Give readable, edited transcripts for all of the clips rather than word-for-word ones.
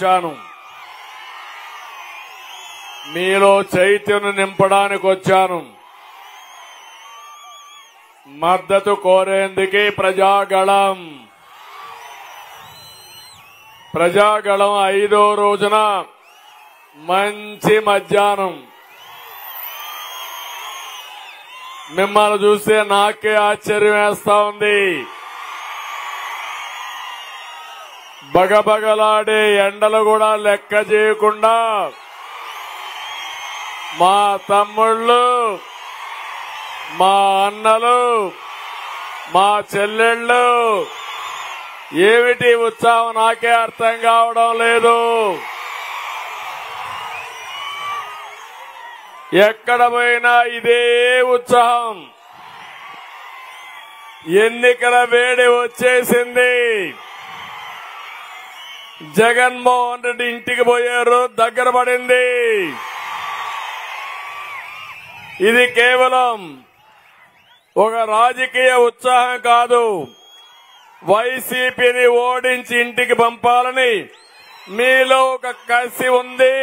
వచ్చాను. మీలో చైతన్యం నింపడానికి వచ్చాను. మద్దతు కోరేందుకే ప్రజాగళం 5వ రోజున మంచి మధ్యాహ్నం మిమ్మల్ని చూస్తే నాకే ఆశ్చర్యం వేస్తా ఉంది. బగబగలాడే ఎండలు కూడా లెక్క చేయకుండా మా తమ్ముళ్ళు, మా అన్నలు, మా చెల్లెళ్ళు ఏమిటి ఉత్సాహం నాకే అర్థం కావడం లేదు. ఎక్కడ పోయినా ఇదే ఉత్సాహం. ఎన్నికల వేడి వచ్చేసింది. జగన్మోహన్ రెడ్డి ఇంటికి పోయారు, దగ్గర పడింది. ఇది కేవలం ఒక రాజకీయ ఉత్సాహం కాదు. వైసీపీని ఓడించి ఇంటికి పంపాలని మీలో ఒక కసి ఉంది.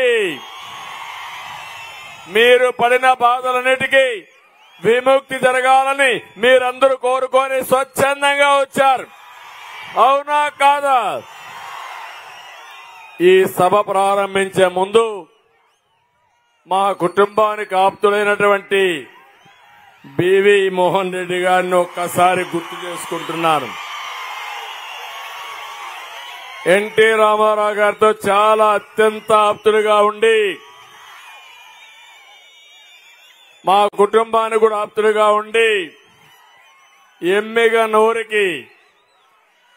మీరు పడిన బాధలన్నిటికీ విముక్తి జరగాలని మీరందరూ కోరుకొని స్వచ్ఛందంగా వచ్చారు. అవునా కాదా? ఈ సభ ప్రారంభించే ముందు మా కుటుంబానికి ఆప్తుడైనటువంటి బివి మోహన్ రెడ్డి గారిని ఒక్కసారి గుర్తు చేసుకుంటున్నాను. ఎన్టీ రామారావు గారితో చాలా అత్యంత ఆప్తులుగా ఉండి మా కుటుంబానికి కూడా ఆప్తులుగా ఉండి ఎమ్మిగా నోరికి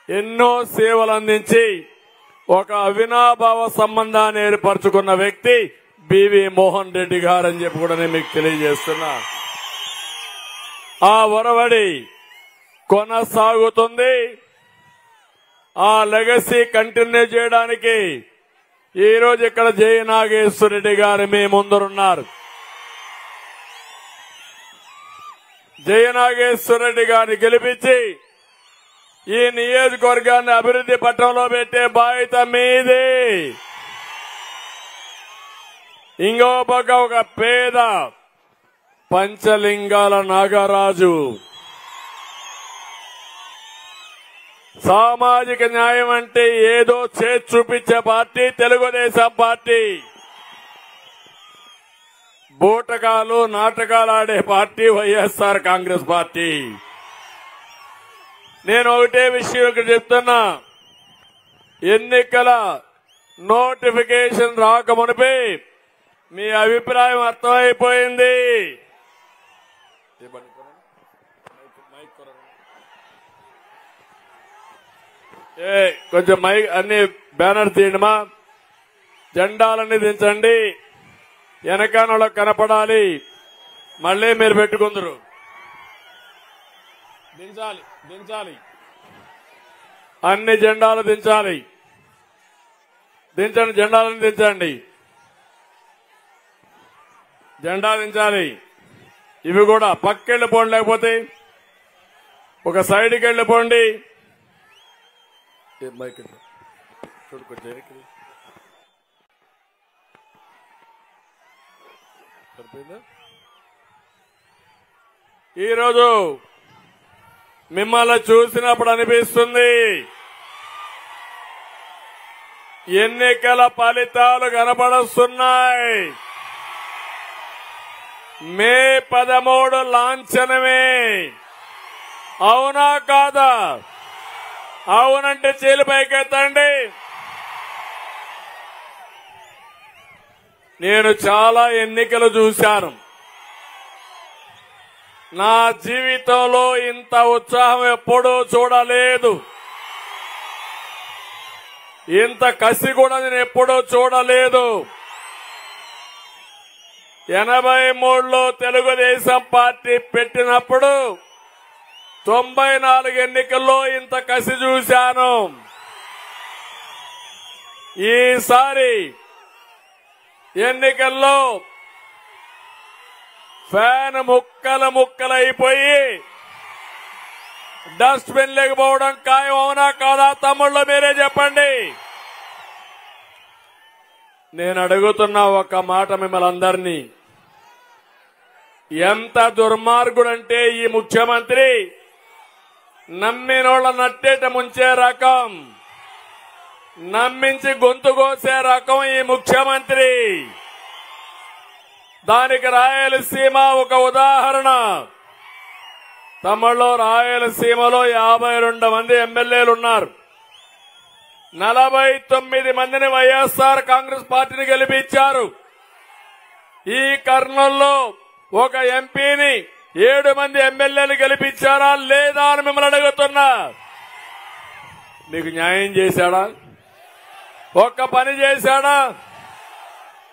ఎన్నో సేవలు అందించి ఒక అవినాభావ సంబంధాన్ని ఏర్పరచుకున్న వ్యక్తి బివి మోహన్ రెడ్డి గారు అని చెప్పి కూడా నేను మీకు తెలియజేస్తున్నా. ఆ ఒరవడి కొనసాగుతుంది. ఆ లెగసీ కంటిన్యూ చేయడానికి ఈ రోజు ఇక్కడ జయ నాగేశ్వర రెడ్డి గారు మీ ముందరున్నారు. జయ నాగేశ్వర రెడ్డి గారిని గెలిపించి ఈ నియోజకవర్గాన్ని అభివృద్ధి పట్టంలో పెట్టే బాధ్యత మీది. ఇంకో పక్క ఒక పేద పంచలింగాల నాగరాజు సామాజిక న్యాయం అంటే ఏదో చేసి చూపించే పార్టీ తెలుగుదేశం పార్టీ. బూటకాలు నాటకాలు ఆడే పార్టీ వైఎస్ఆర్ కాంగ్రెస్ పార్టీ. నేను ఒకటే విషయం ఇక్కడ చెప్తున్నా. ఎన్నికల నోటిఫికేషన్ రాకమునిపై మీ అభిప్రాయం అర్థమైపోయింది. కొంచెం మైక్ అన్ని బ్యానర్ తీయడమా, జెండాలన్నీ దించండి, వెనకానోళ్ళకి కనపడాలి. మళ్ళీ మీరు పెట్టుకుందరు. దించాలి అన్ని జెండాలు దించాలి. దించండి, జెండాలను దించండి. జెండా దించాలి. ఇవి కూడా పక్కెళ్ళిపోండి, లేకపోతే ఒక సైడ్కి వెళ్ళిపోండి. ఈరోజు మిమ్మల్ని చూసినప్పుడు అనిపిస్తుంది ఎన్నికల ఫలితాలు కనబడుతున్నాయి. మే 13 లాంఛనమే. అవునా కాదా? అవునంటే చేలు పైకెత్తండి. నేను చాలా ఎన్నికలు చూశాను. నా జీవితంలో ఇంత ఉత్సాహం ఎప్పుడూ చూడలేదు. ఇంత కసి కూడా నేను ఎప్పుడూ చూడలేదు. 83లో తెలుగుదేశం పార్టీ పెట్టినప్పుడు 94 ఎన్నికల్లో ఇంత కసి చూశాను. ఈసారి ఎన్నికల్లో ఫ్యాన్ ముక్కలైపోయి డస్ట్ బిన్ లేకపోవడం ఖాయం. అవునా కాదా? తమ్ముళ్ళు మీరే చెప్పండి. నేను అడుగుతున్న ఒక మాట మిమ్మల్ని అందరినీ, ఎంత దుర్మార్గుడంటే ఈ ముఖ్యమంత్రి, నమ్మినోళ్ళ నట్టేట ముంచే రకం, నమ్మించి గొంతు కోసే రకం ఈ ముఖ్యమంత్రి. దానికి రాయలసీమ ఒక ఉదాహరణ. తమిళలో రాయలసీమలో 52 మంది ఎమ్మెల్యేలు ఉన్నారు. 49 మందిని వైఎస్ఆర్ కాంగ్రెస్ పార్టీని గెలిపించారు. ఈ కర్నూలులో ఒక ఎంపీని 7 మంది ఎమ్మెల్యేలు గెలిపించారా లేదా అని మిమ్మల్ని అడుగుతున్నా. మీకు న్యాయం చేశాడా? ఒక్క పని చేశాడా?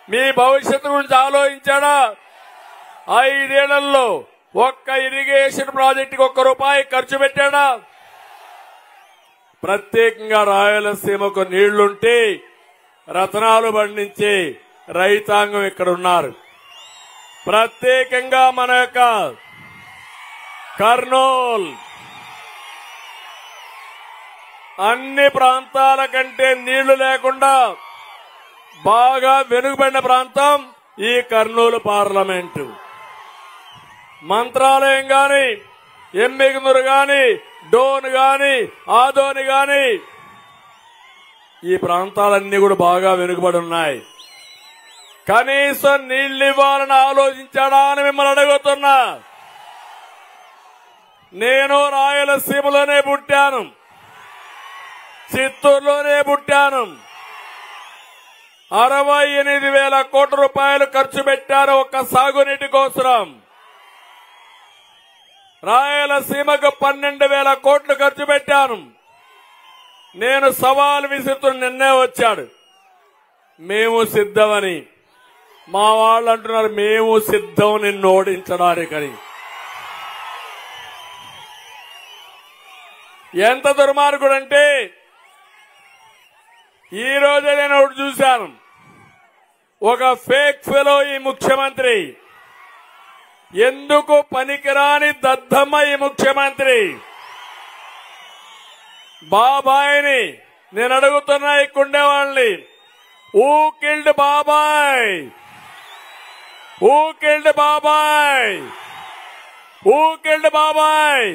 మీ భవిష్యత్తు గురించి ఆలోచించాడా? 5 ఏళ్లలో ఒక్క ఇరిగేషన్ ప్రాజెక్టుకి ₹1 ఖర్చు పెట్టాడా? ప్రత్యేకంగా రాయలసీమకు నీళ్లుంటే రతనాలు పండించే రైతాంగం ఇక్కడ ఉన్నారు. ప్రత్యేకంగా మన యొక్క కర్నూలు అన్ని ప్రాంతాల కంటే నీళ్లు లేకుండా బాగా వెనుకబడిన ప్రాంతం ఈ కర్నూలు పార్లమెంటు. మంత్రాలయం గాని, ఎమ్మిగనూరు గాని, డోన్ గాని, ఆదోని గాని ఈ ప్రాంతాలన్నీ కూడా బాగా వెనుకబడి ఉన్నాయి. కనీసం నీళ్లు ఇవ్వాలని ఆలోచించాడా అని మిమ్మల్ని అడుగుతున్నా. నేను రాయలసీమలోనే పుట్టాను, చిత్తూరులోనే పుట్టాను. 68,000 కోట్ల రూపాయలు ఖర్చు పెట్టారు ఒక్క సాగునీటి కోసం. రాయలసీమకు 12,000 కోట్లు ఖర్చు పెట్టాను. నేను సవాల్ విసురుతున్న నిన్నే వచ్చాడు, మేము సిద్ధమని. మా వాళ్ళు అంటున్నారు మేము సిద్ధం నిన్ను ఓడించడానికని. ఎంత దుర్మార్గుడంటే, ఈ రోజే నేను ఒకటి చూశాను. ఒక ఫేక్ ఫెలో ఈ ముఖ్యమంత్రి, ఎందుకు పనికిరాని దద్దమ్మ ఈ ముఖ్యమంత్రి. బాబాయిని నేను అడుగుతున్నా, ఇక్కడుండేవాళ్ళని, ఊ కిల్డ్ బాబాయ్, ఊ కిల్డ్ బాబాయ్, ఊ కిల్డ్ బాబాయ్.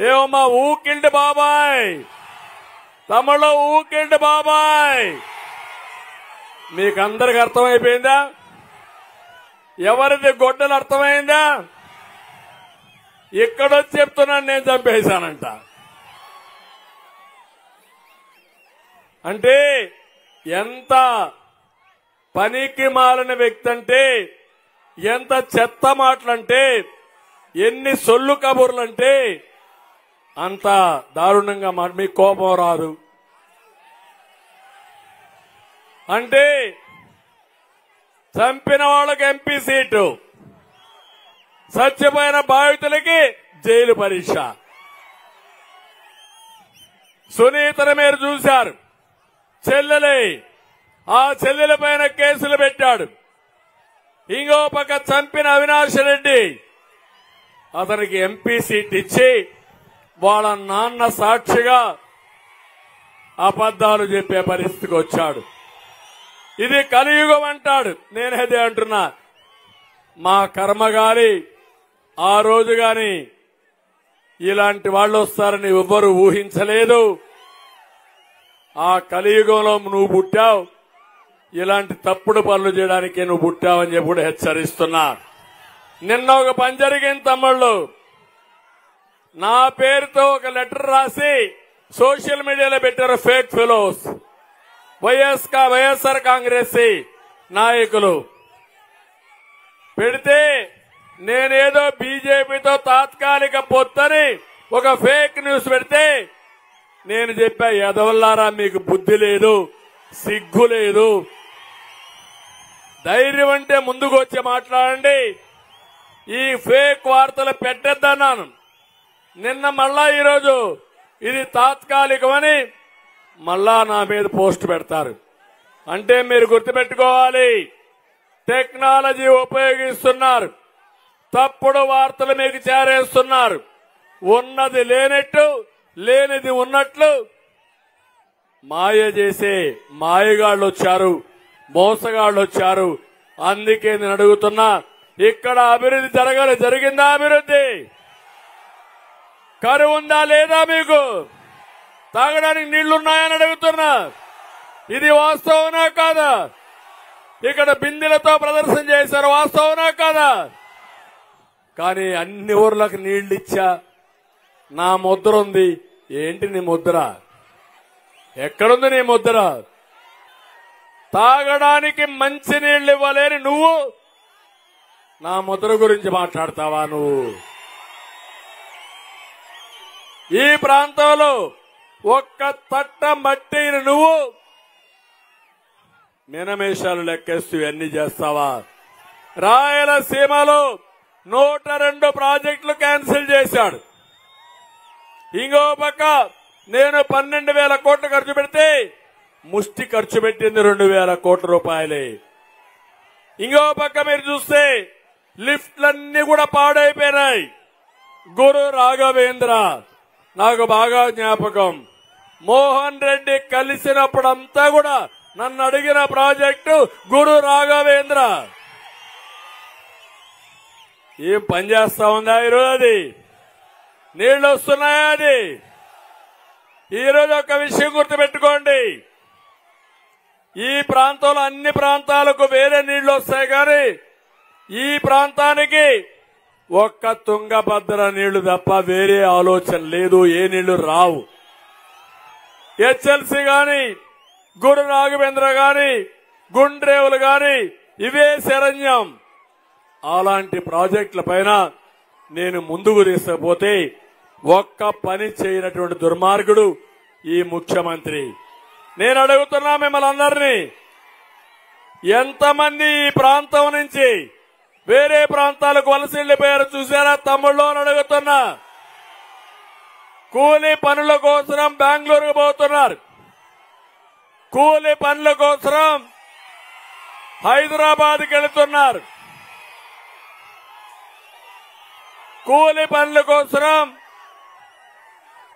ఏమమ్మా ఊ కిల్డ్ బాబాయ్? తమిళలో ఊ కిల్డ్ బాబాయ్. మీకందరికి అర్థమైపోయిందా? ఎవరిది గొడ్డలు అర్థమైందా? ఇక్కడొచ్చి చెప్తున్నాను నేను చంపేశానంట. అంటే ఎంత పనికి మాలిన వ్యక్తి అంటే, ఎంత చెత్త మాటలంటే, ఎన్ని సొల్లు కబుర్లంటే అంత దారుణంగా మీకు కోపం రాదు. అంటే చంపిన వాళ్ళకి ఎంపీ సీటు, చచ్చిపోయిన బాధితులకి జైలు పరీక్ష. సునీతను మీరు చూశారు, చెల్లెలే, ఆ చెల్లెల పైన కేసులు పెట్టాడు. ఇంకో పక్క చంపిన అవినాష్ రెడ్డి, అతనికి ఎంపీ సీట్ ఇచ్చి వాళ్ళ నాన్న సాక్షిగా అబద్దాలు చెప్పే పరిస్థితికి వచ్చాడు. ఇది కలియుగం అంటాడు. నేనేదే అంటున్నా, మా కర్మ గాని ఆ రోజు గాని ఇలాంటి వాళ్ళు వస్తారని ఎవ్వరూ ఊహించలేదు. ఆ కలియుగంలో నువ్వు పుట్టావు, ఇలాంటి తప్పుడు పనులు చేయడానికి నువ్వు పుట్టావని చెప్పి కూడా హెచ్చరిస్తున్నా. నిన్న ఒక పని జరిగింది తమ్ముళ్ళు, నా పేరుతో ఒక లెటర్ రాసి సోషల్ మీడియాలో పెట్టారు ఫేక్ ఫెలోస్. వైఎస్ఆర్ కాంగ్రెస్ నాయకులు పెడితే నేనేదో బీజేపీతో తాత్కాలిక పొత్తని ఒక ఫేక్ న్యూస్ పెడితే నేను చెప్పా, ఎదవల్లారా మీకు బుద్ధి లేదు, సిగ్గు లేదు, ధైర్యం అంటే ముందుకు వచ్చి మాట్లాడండి, ఈ ఫేక్ వార్తలు పెట్టొద్దన్నాను. నిన్న మళ్ళా ఈరోజు ఇది తాత్కాలికమని మళ్ళా నా మీద పోస్ట్ పెడతారు. అంటే మీరు గుర్తుపెట్టుకోవాలి, టెక్నాలజీ ఉపయోగిస్తున్నారు, తప్పుడు వార్తలు మీకు చేరేస్తున్నారు. ఉన్నది లేనట్టు, లేనిది ఉన్నట్లు మాయ చేసే మాయగాళ్లు వచ్చారు. మోసగాళ్ళు వచ్చారు. అందుకే నేను అడుగుతున్నా, ఇక్కడ అభివృద్ధి జరిగిందా? అభివృద్ధి కరువు ఉందా లేదా? మీకు తాగడానికి నీళ్లున్నాయని అడుగుతున్నా. ఇది వాస్తవనా కాదా? ఇక్కడ బిందెలతో ప్రదర్శన చేశారు, వాస్తవనా కాదా? కానీ అన్ని ఊర్లకు నీళ్లు ఇచ్చా, నా ముద్ర ఉంది. ఏంటి నీ ముద్ర? ఎక్కడుంది నీ ముద్ర? తాగడానికి మంచి నీళ్లు ఇవ్వలేని నువ్వు నా ముద్ర గురించి మాట్లాడతావా? నువ్వు ఈ ప్రాంతంలో ఒక్క తట్ట మట్టిని నువ్వు మినమేషాలు లెక్కేస్తూ ఇవన్నీ చేస్తావా? రాయలసీమలో 102 ప్రాజెక్టులు క్యాన్సిల్ చేశాడు. ఇంకో పక్క నేను 12,000 కోట్లు ఖర్చు పెడితే ముష్టి ఖర్చు పెట్టింది 2,000 కోట్ల రూపాయలే. ఇంకో పక్క మీరు చూస్తే లిఫ్ట్లన్నీ కూడా పాడైపోయినాయి. గురు రాఘవేంద్ర నాకు బాగా జ్ఞాపకం. మోహన్ రెడ్డి కలిసినప్పుడంతా కూడా నన్ను అడిగిన ప్రాజెక్టు గురు రాఘవేంద్ర. ఏం పనిచేస్తా ఉందా ఈరోజు? అది నీళ్లు వస్తున్నాయా? అది ఈరోజు ఒక విషయం గుర్తుపెట్టుకోండి, ఈ ప్రాంతంలో అన్ని ప్రాంతాలకు వేరే నీళ్లు వస్తాయి, కానీ ఈ ప్రాంతానికి ఒక్క తుంగభద్ర నీళ్లు తప్ప వేరే ఆలోచన లేదు. ఏ నీళ్లు రావు. హెచ్ఎల్సీ గాని, గురు రాఘవేంద్ర గాని, గుండ్రేవులు గాని ఇవే శరణ్యం. అలాంటి ప్రాజెక్టుల పైన నేను ముందుకు తీసుకుపోతే ఒక్క పని చేయనటువంటి దుర్మార్గుడు ఈ ముఖ్యమంత్రి. నేను అడుగుతున్నా మిమ్మల్ని అందరినీ, ఎంతమంది ఈ ప్రాంతం నుంచి వేరే ప్రాంతాలకు వలస వెళ్లిపోయారు చూసారా తమ్ముళ్ళు అని అడుగుతున్నా. కూలీ పనుల కోసం బెంగళూరుకు పోతున్నారు, కూలీ పనుల కోసం హైదరాబాద్కి వెళుతున్నారు, కూలీ పనుల కోసం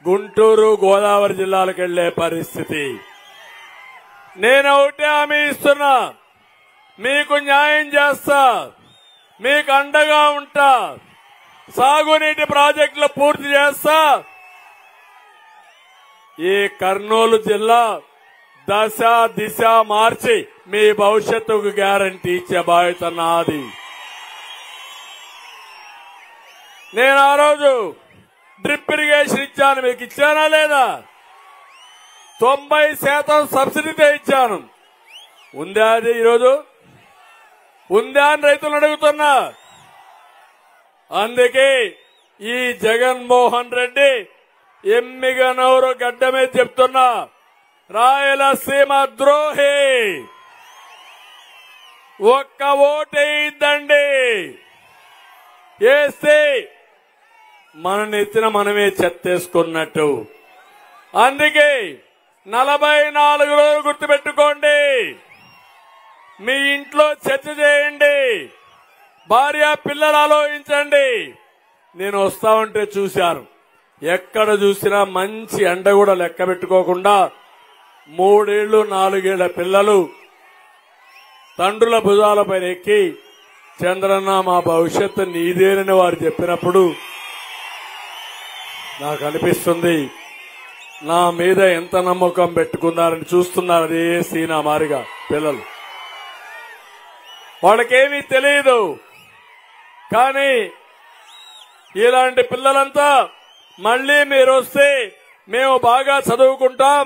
గుంటూరు గోదావరి జిల్లాలకు వెళ్లే పరిస్థితి. నేను ఒకటే హామీ ఇస్తున్నా, మీకు న్యాయం చేస్తా, మీకు అండగా ఉంటా, సాగునీటి ప్రాజెక్టులు పూర్తి చేస్తా. ఈ కర్నూలు జిల్లా దశ దిశ మార్చి మీ భవిష్యత్తుకు గ్యారంటీ ఇచ్చే బాధ్యత నాది. నేను ఆ రోజు డ్రిప్ ఇరిగేషన్ ఇచ్చాను, మీకు ఇచ్చానా లేదా? 90% సబ్సిడీతో ఇచ్చాను. ఉందా అది? ఈరోజు ఉందా అని రైతులను అడుగుతున్నా. అందుకే ఈ జగన్మోహన్ రెడ్డి ఎమ్మిగా నోరు గడ్డ మీద చెప్తున్నా, రాయలసీమ ద్రోహి. ఒక్క ఓటేద్దండి, వేస్తే మన నెత్తిన మనమే చెత్తేసుకున్నట్టు. అందుకే 44 రోజులు గుర్తుపెట్టుకోండి. మీ ఇంట్లో చర్చ చేయండి, భార్య పిల్లలు ఆలోచించండి. నేను వస్తా ఉంటే చూశాను, ఎక్కడ చూసినా మంచి ఎండ కూడా లెక్క పెట్టుకోకుండా 3 ఏళ్లు 4 ఏళ్ల పిల్లలు తండ్రుల భుజాలపైన ఎక్కి చంద్రన్న మా భవిష్యత్తు నీదేనని వారు చెప్పినప్పుడు నాకు అనిపిస్తుంది, నా మీద ఎంత నమ్మకం పెట్టుకున్నారని. చూస్తున్నారు అదే సీనా మారిగా పిల్లలు, వాళ్ళకేమీ తెలియదు. కానీ ఇలాంటి పిల్లలంతా మళ్లీ మీరు వస్తే మేము బాగా చదువుకుంటాం,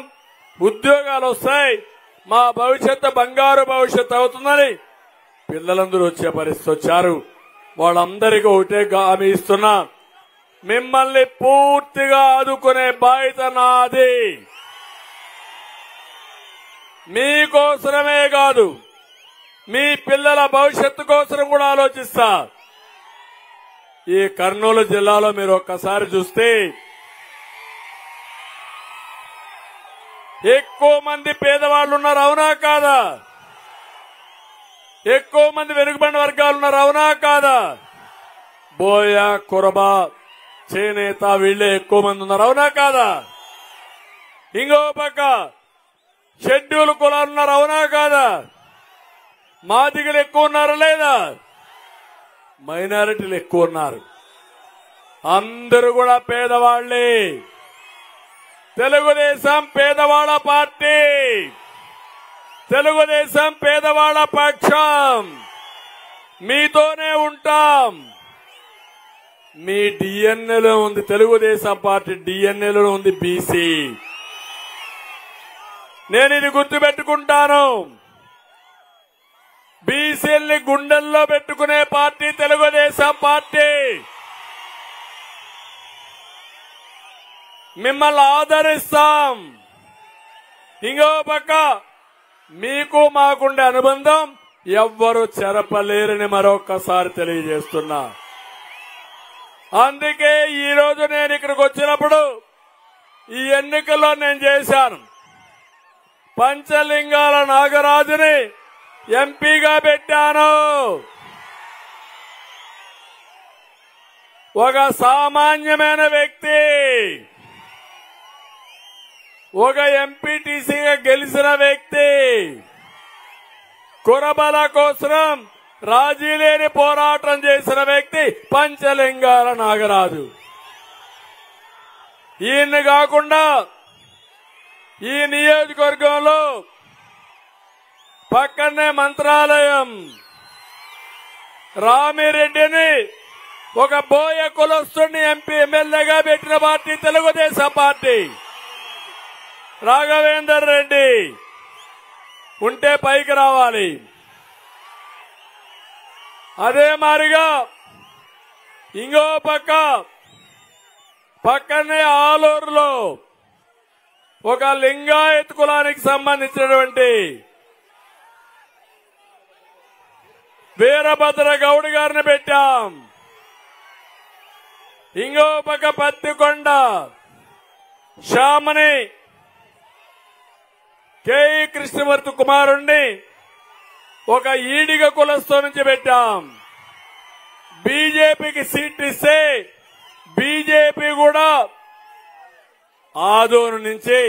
ఉద్యోగాలు వస్తాయి, మా భవిష్యత్తు బంగారు భవిష్యత్తు అవుతుందని పిల్లలందరూ వచ్చే పరిస్థితి వచ్చారు. వాళ్ళందరికీ ఒకటే హామీ ఇస్తున్నా, మిమ్మల్ని పూర్తిగా ఆదుకునే బాధ్యత నాది. మీకోసమే కాదు, మీ పిల్లల భవిష్యత్తు కోసం కూడా ఆలోచిస్తా. ఈ కర్నూలు జిల్లాలో మీరు ఒక్కసారి చూస్తే ఎక్కువ మంది పేదవాళ్లు ఉన్నారు, అవునా కాదా? ఎక్కువ మంది వెనుకబడిన వర్గాలు ఉన్నారు, అవునా కాదా? బోయ, కురబ, చేనేత వీళ్లే ఎక్కువ మంది ఉన్నారు, అవునా కాదా? ఇంకో పక్క షెడ్యూల్ కులాలు ఉన్నారు, అవునా కాదా? మాదిగలు ఎక్కువ ఉన్నారా లేదా? మైనారిటీలు ఎక్కువ ఉన్నారు. అందరూ కూడా పేదవాళ్లే. తెలుగుదేశం పేదవాళ్ల పార్టీ, తెలుగుదేశం పేదవాళ్ల పక్షం. మీతోనే ఉంటాం. మీ డిఎన్ఏలో ఉంది, తెలుగుదేశం పార్టీ డిఎన్ఏలో ఉంది బీసీ. నేను ఇది గుర్తుపెట్టుకుంటాను. బీసీల్ని గుండెల్లో పెట్టుకునే పార్టీ తెలుగుదేశం పార్టీ. మిమ్మల్ని ఆదరిస్తాం. ఇంకో పక్క మీకు మాకుండే అనుబంధం ఎవ్వరూ చెరపలేరని మరొక్కసారి తెలియజేస్తున్నా. అందుకే ఈ రోజు నేను ఇక్కడికి వచ్చినప్పుడు ఈ ఎన్నికల్లో నేను చేశాను. పంచలింగాల నాగరాజుని ఎంపీగా పెట్టాను. ఒక సామాన్యమైన వ్యక్తి, ఒక ఎంపీటీసీగా గెలిచిన వ్యక్తి, కురబల కోసం రాజీ లేని పోరాటం చేసిన వ్యక్తి పంచలింగాల నాగరాజు. ఈయన్ని కాకుండా ఈ నియోజకవర్గంలో పక్కనే మంత్రాలయం రామిరెడ్డిని ఒక బోయ కులస్తుని ఎంపీ ఎమ్మెల్యేగా పెట్టిన పార్టీ తెలుగుదేశం పార్టీ. రాఘవేందర్ రెడ్డి ఉంటే పైకి రావాలి. అదే మారిగా ఇంకో పక్కనే ఆలూరులో ఒక లింగాయత్ కులానికి సంబంధించినటువంటి వీరభద్ర గౌడ్ గారిని పెట్టాం. ఇంకో పక్క పత్తికొండ శ్యామని కేఈ కృష్ణమూర్తి కుమారుణ్ణి ఒక ఈడిగ కులస్థ నుంచి పెట్టాం. బీజేపీకి సీట్ ఇస్తే బీజేపీ కూడా ఆదోను నుంచి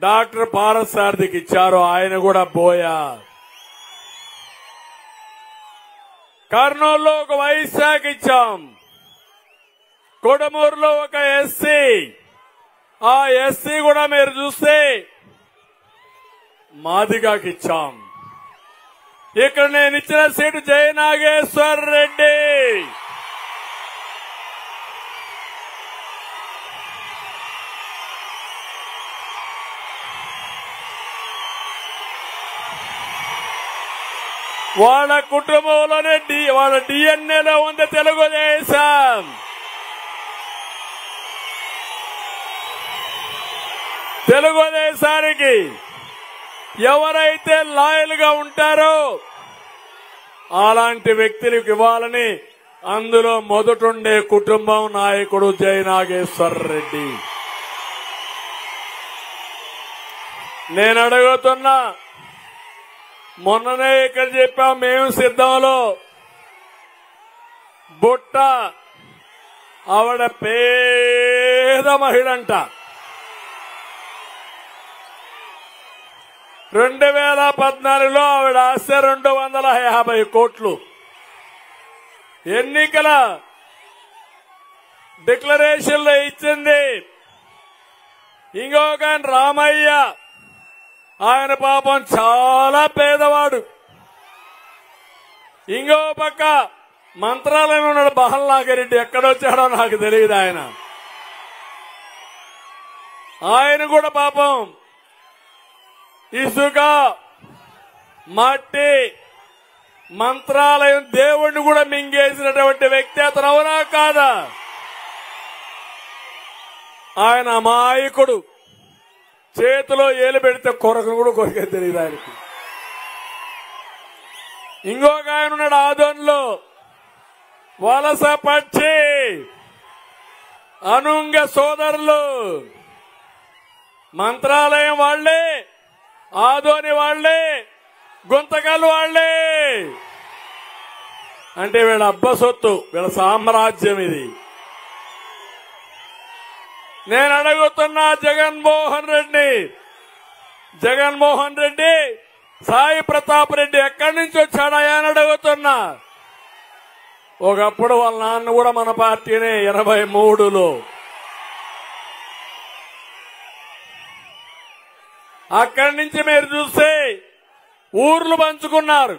డాక్టర్ పారసారథికి ఇచ్చారు. ఆయన కూడా బోయా. కర్నూలులో ఒక వైశాఖ ఇచ్చాం. కొడమూరులో ఒక ఎస్సీ. ఆ ఎస్సీ కూడా మీరు చూస్తే మాదిగాకి ఇచ్చాం. ఇక్కడ నేను ఇచ్చిన సీటు జయనాగేశ్వర్ రెడ్డి. వాళ్ళ కుటుంబంలోనే వాళ్ళ డిఎన్ఏలో ఉంది తెలుగుదేశం. తెలుగుదేశానికి ఎవరైతే లాయల్ గా ఉంటారో అలాంటి వ్యక్తులకు ఇవ్వాలని అందులో మొదటుండే కుటుంబం నాయకుడు జయనాగేశ్వర్ రెడ్డి. నేను అడుగుతున్నా, మొన్ననే ఇక్కడ చెప్పాం, మేము సిద్ధంలో బుట్ట ఆవిడ పేద మహిళంట. 2014లో ఆవిడ ఆస్తి 250 కోట్లు. ఎన్నికల డిక్లరేషన్ లో ఇచ్చింది. ఇంకొక రామయ్య, ఆయన పాపం చాలా పేదవాడు. ఇంకో పక్క మంత్రాలయం ఉన్నాడు బహల్నాగిరెడ్డి, ఎక్కడొచ్చాడో నాకు తెలియదు. ఆయన కూడా పాపం ఇసుక మట్టి మంత్రాలయం దేవుణ్ణి కూడా మింగేసినటువంటి వ్యక్తి అతను. అవునా కాదా? ఆయన అమాయకుడు, చేతిలో ఏలు పెడితే కొరకను కూడా కొరికే తెలియదు ఆయనకి. ఇంకొక ఆయన ఉన్నాడు ఆదోన్లో, వలస పక్షి అనుంగ సోదరులు. మంత్రాలయం వాళ్లే, ఆదోని వాళ్లే, గుంతకల్ వాళ్లే. అంటే వీళ్ళ అబ్బ సొత్తు, వీళ్ళ సామ్రాజ్యం ఇది. నేను అడుగుతున్నా జగన్మోహన్ రెడ్డి సాయి ప్రతాప్ రెడ్డి ఎక్కడి నుంచి వచ్చాడయా అని అడుగుతున్నా. ఒకప్పుడు వాళ్ళ నాన్న కూడా మన పార్టీనే 83లో. అక్కడి నుంచి మీరు చూస్తే ఊర్లు పంచుకున్నారు.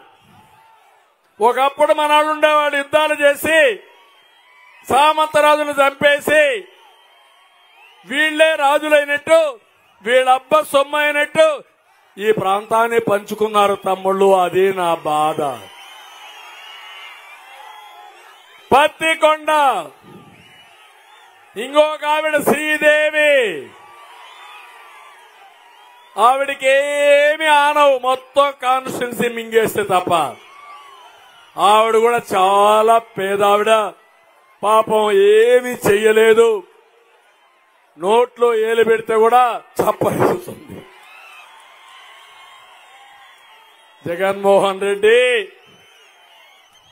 ఒకప్పుడు మనవాళ్ళు ఉండేవాడు, యుద్ధాలు చేసి సామంతరాజును చంపేసి వీళ్లే రాజులైనట్టు, వీళ్ళబ్బ సొమ్ము అయినట్టు ఈ ప్రాంతాన్ని పంచుకున్నారు తమ్ముళ్ళు. అది నా బాధ. పత్తికొండ ఇంకొక ఆవిడ శ్రీదేవి, ఆవిడికి ఏమి ఆనవు, మొత్తం కాన్స్టిట్యున్సీ మింగేస్తే తప్ప. ఆవిడ కూడా చాలా పేదావిడ, పాపం ఏమీ చెయ్యలేదు. నోట్లో ఏలు పెడితే కూడా చప్పరిస్తుంది. జగన్మోహన్ రెడ్డి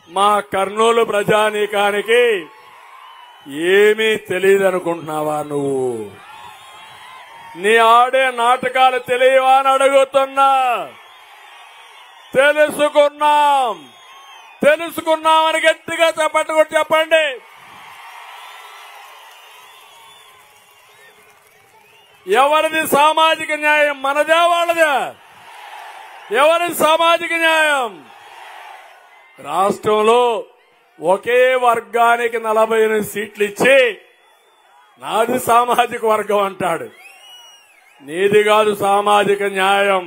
మా కర్నూలు ప్రజానీకానికి ఏమీ తెలియదనుకుంటున్నావా నువ్వు? నీ ఆడే నాటకాలు తెలియవా అని అడుగుతున్నా. తెలుసుకున్నామని గట్టిగా చెప్పండి చెప్పండి. ఎవరిది సామాజిక న్యాయం? మనదే వాళ్ళదే? ఎవరిది సామాజిక న్యాయం? రాష్ట్రంలో ఒకే వర్గానికి 48 సీట్లు ఇచ్చి నాది సామాజిక వర్గం అంటాడు. నీది కాదు సామాజిక న్యాయం,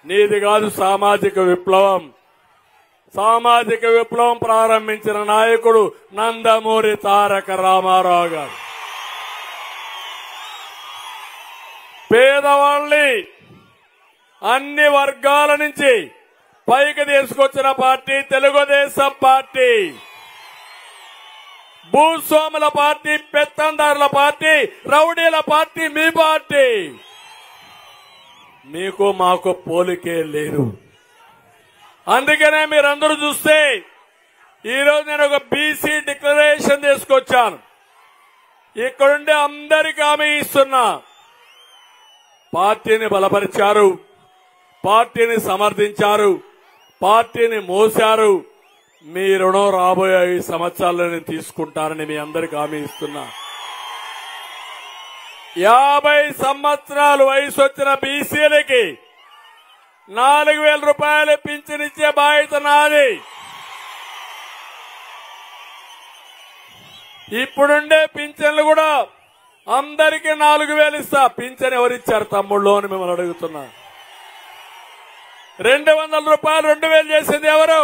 నీది కాదు సామాజిక విప్లవం. సామాజిక విప్లవం ప్రారంభించిన నాయకుడు నందమూరి తారక రామారావు గారు. పేదవాళ్ళని అన్ని వర్గాల నుంచి పైకి తీసుకొచ్చిన పార్టీ తెలుగుదేశం పార్టీ. భూస్వాముల పార్టీ, పెత్తందారుల పార్టీ, రౌడీల పార్టీ మీ పార్టీ. మీకు మాకు పోలికే లేదు. అందుకనే మీరందరూ చూస్తే ఈరోజు నేను ఒక బీసీ డిక్లరేషన్ తీసుకొచ్చాను. ఇక్కడుండే అందరికీ హామీ ఇస్తున్నా. పార్టీని బలపరిచారు, పార్టీని సమర్థించారు, పార్టీని మోశారు. మీ రుణం రాబోయే 5 సంవత్సరాలను తీసుకుంటారని మీ అందరికీ హామీ ఇస్తున్నా. 50 సంవత్సరాలు వయసు వచ్చిన బీసీలకి 4,000 రూపాయలు పింఛన్ ఇచ్చే బాధ్యత నాది. ఇప్పుడుండే పింఛన్లు కూడా అందరికీ 4,000 ఇస్తా. పింఛన్ ఎవరిచ్చారు తమ్ముళ్ళు అని మిమ్మల్ని అడుగుతున్నా. 200 రూపాయలు 2,000 చేసింది ఎవరు?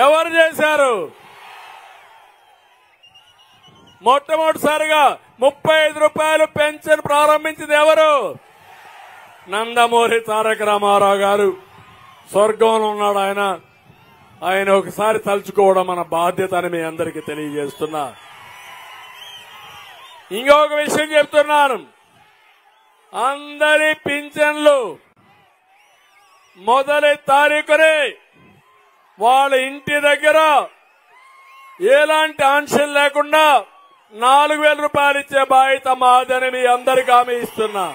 ఎవరు చేశారు? మొట్టమొదటిసారిగా 35 రూపాయలు పెన్షన్ ప్రారంభించింది ఎవరు? నందమూరి తారక రామారావు గారు. స్వర్గంలో ఉన్నాడు ఆయన. ఆయన ఒకసారి తలుచుకోవడం మన బాధ్యత అని మీ అందరికీ తెలియజేస్తున్నా. ఇంకొక విషయం చెప్తున్నాను. అందరి పింఛన్లు మొదటి తారీఖునే వాళ్ళ ఇంటి దగ్గర ఎలాంటి ఆంక్షలు లేకుండా 4,000 రూపాయలు ఇచ్చే బాధ్యత మాదని మీ అందరికీ హామీ ఇస్తున్నా.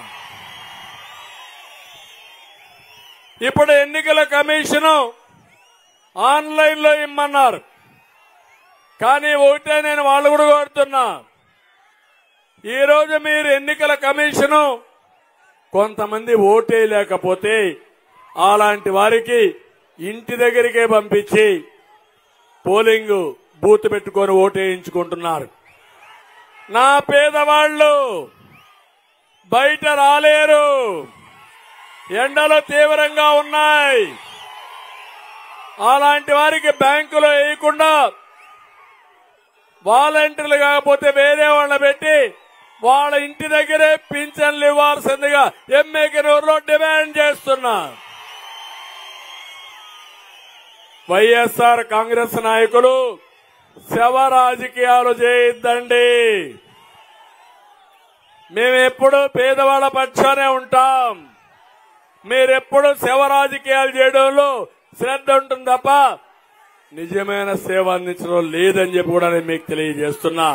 ఇప్పుడు ఎన్నికల కమిషన్ ఆన్లైన్ లో ఇమ్మన్నారు. కానీ ఒకటే నేను వాళ్ళు కూడా కోరుతున్నా. ఈ రోజు మీరు ఎన్నికల కమిషన్ కొంతమంది ఓటే లేకపోతే అలాంటి వారికి ఇంటి దగ్గరికే పంపించి పోలింగ్ బూత్ పెట్టుకొని ఓటేయించుకుంటున్నారు. నా పేదవాళ్లు బయట రాలేరు. ఎండలు తీవ్రంగా ఉన్నాయి. అలాంటి వారికి బ్యాంకులో వేయకుండా వాలంటీర్లు కాకపోతే వేరే వాళ్ళని పెట్టి వాళ్ళ ఇంటి దగ్గరే పింఛన్లు ఇవ్వాల్సిందిగా ఎమ్మెగనూరులో డిమాండ్ చేస్తున్నా. వైఎస్ఆర్ కాంగ్రెస్ నాయకులు శవ రాజకీయాలు చేయొద్దండి. మేమెప్పుడు పేదవాళ్ల పక్షానే ఉంటాం. మీరెప్పుడు శవ రాజకీయాలు చేయడంలో శ్రద్ధ ఉంటుంది తప్ప నిజమైన సేవ అందించడం లేదని చెప్పి కూడా నేను మీకు తెలియజేస్తున్నా.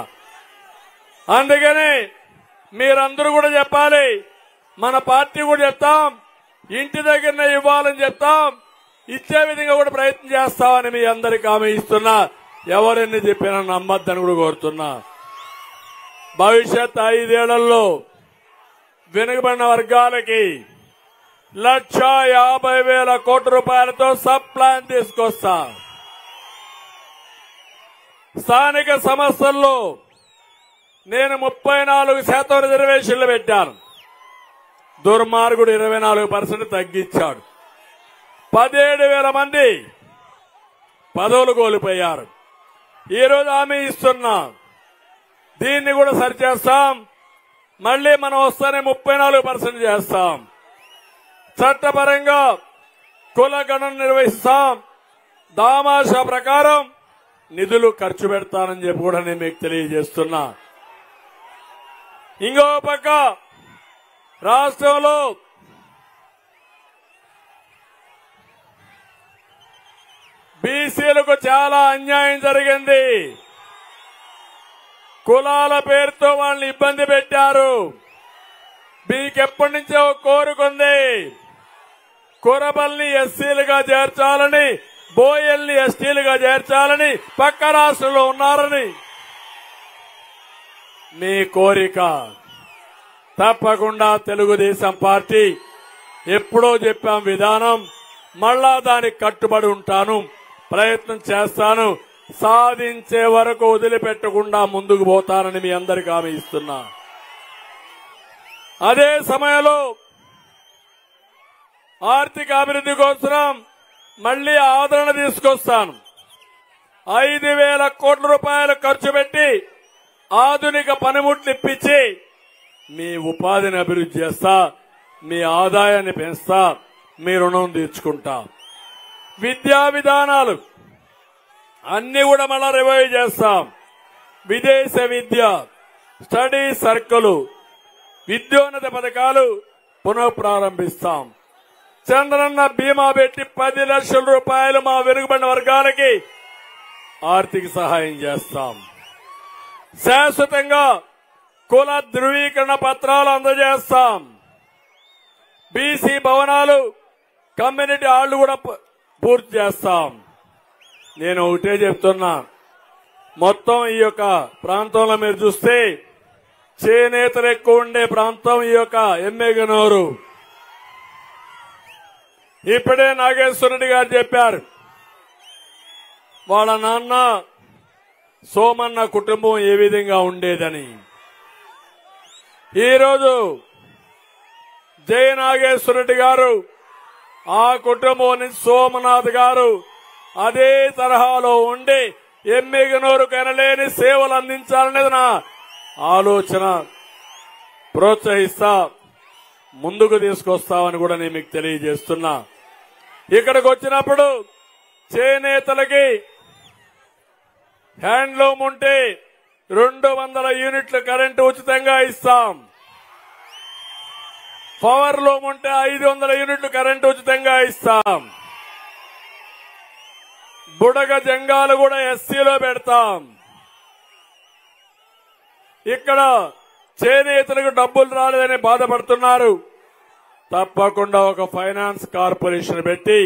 అందుకని మీరందరూ కూడా చెప్పాలి. మన పార్టీ కూడా చెప్తాం. ఇంటి దగ్గరనే ఇవ్వాలని చెప్తాం, ఇచ్చే విధంగా కూడా ప్రయత్నం చేస్తామని మీ అందరికీ హామీ ఇస్తున్నా. ఎవరెన్ని చెప్పినా నమ్మద్దని కూడా కోరుతున్నా. భవిష్యత్ 5 ఏళ్లలో వెనుకబడిన వర్గాలకి 1,50,000 కోట్ల రూపాయలతో సబ్ ప్లాన్ తీసుకొస్తా. స్థానిక సంస్థల్లో నేను 34% రిజర్వేషన్లు పెట్టాను. దుర్మార్గుడు 24% తగ్గించాడు. 17,000 మంది పదవులు కోల్పోయారు. ఈరోజు హామీ ఇస్తున్నా, దీన్ని కూడా సరిచేస్తాం. మళ్లీ మనం వస్తేనే 34% చేస్తాం. చట్టపరంగా కుల గణన నిర్వహిస్తాం. దామాషా ప్రకారం నిధులు ఖర్చు పెడతానని చెప్పి కూడా నేను మీకు తెలియజేస్తున్నా. ఇంకో పక్క రాష్ట్రంలో బీసీలకు చాలా అన్యాయం జరిగింది. కులాల పేరుతో వాళ్ళని ఇబ్బంది పెట్టారు. మీకెప్పటి నుంచో కోరుకుంది కురబల్ని ఎస్సీలుగా చేర్చాలని, బోయల్ని ఎస్టీలుగా చేర్చాలని, పక్క రాష్ట్రంలో ఉన్నారని మీ కోరిక. తప్పకుండా తెలుగుదేశం పార్టీ ఎప్పుడో చెప్పాం విధానం, మళ్ళా దానికి కట్టుబడి ఉంటాను, ప్రయత్నం చేస్తాను, సాధించే వరకు వదిలిపెట్టకుండా ముందుకు పోతానని మీ అందరికీ హామీ ఇస్తున్నా. అదే సమయంలో ఆర్థిక అభివృద్ధి కోసం మళ్లీ ఆదరణ తీసుకొస్తాను. 5,000 కోట్ల రూపాయలు ఖర్చు పెట్టి ఆధునిక పనిముట్లు ఇప్పించి మీ ఉపాధిని అభివృద్ధి చేస్తా, మీ ఆదాయాన్ని పెంచుతా, మీ రుణం తీర్చుకుంటా. విద్యా విధానాలు అన్ని కూడా మళ్ళా రివైవ్ చేస్తాం. విదేశ విద్య, స్టడీ సర్కిల్, విద్యోన్నత పథకాలు పునఃప్రారంభిస్తాం. చంద్రన్న బీమా పెట్టి 10 లక్షల రూపాయలు మా వెనుకబడిన వర్గాలకి ఆర్థిక సహాయం చేస్తాం. శాశ్వతంగా కుల ధృవీకరణ పత్రాలు అందజేస్తాం. బీసీ భవనాలు, కమ్యూనిటీ హాళ్లు కూడా పూర్తి చేస్తాం. నేను ఒకటే చెప్తున్నా, మొత్తం ఈ యొక్క ప్రాంతంలో మీరు చూస్తే చేనేతలు ఎక్కువ ఉండే ప్రాంతం ఈ యొక్క ఎమ్మెగనూరు. ఇప్పుడే నాగేశ్వర రెడ్డి గారు చెప్పారు, వాళ్ళ నాన్న సోమన్న కుటుంబం ఏ విధంగా ఉండేదని. ఈరోజు జయ నాగేశ్వర రెడ్డి గారు ఆ కుటుంబం నుంచి సోమనాథ్ గారు అదే తరహాలో ఉండి ఎమ్మెగనూరు కనలేని సేవలు అందించాలనేది నా ఆలోచన. ప్రోత్సహిస్తా, ముందుకు తీసుకొస్తామని కూడా నేను మీకు తెలియజేస్తున్నా. ఇక్కడికి వచ్చినప్పుడు చేనేతలకి హ్యాండ్లూమ్ ఉంటే 200 యూనిట్ల కరెంటు ఉచితంగా ఇస్తాం. పవర్ లూమ్ ఉంటే 500 యూనిట్లు కరెంటు ఉచితంగా ఇస్తాం. బుడగ జంగాలు కూడా ఎస్సీలో పెడతాం. ఇక్కడ చేనేతలకు డబ్బులు రాలేదని బాధపడుతున్నారు. తప్పకుండా ఒక ఫైనాన్స్ కార్పొరేషన్ పెట్టి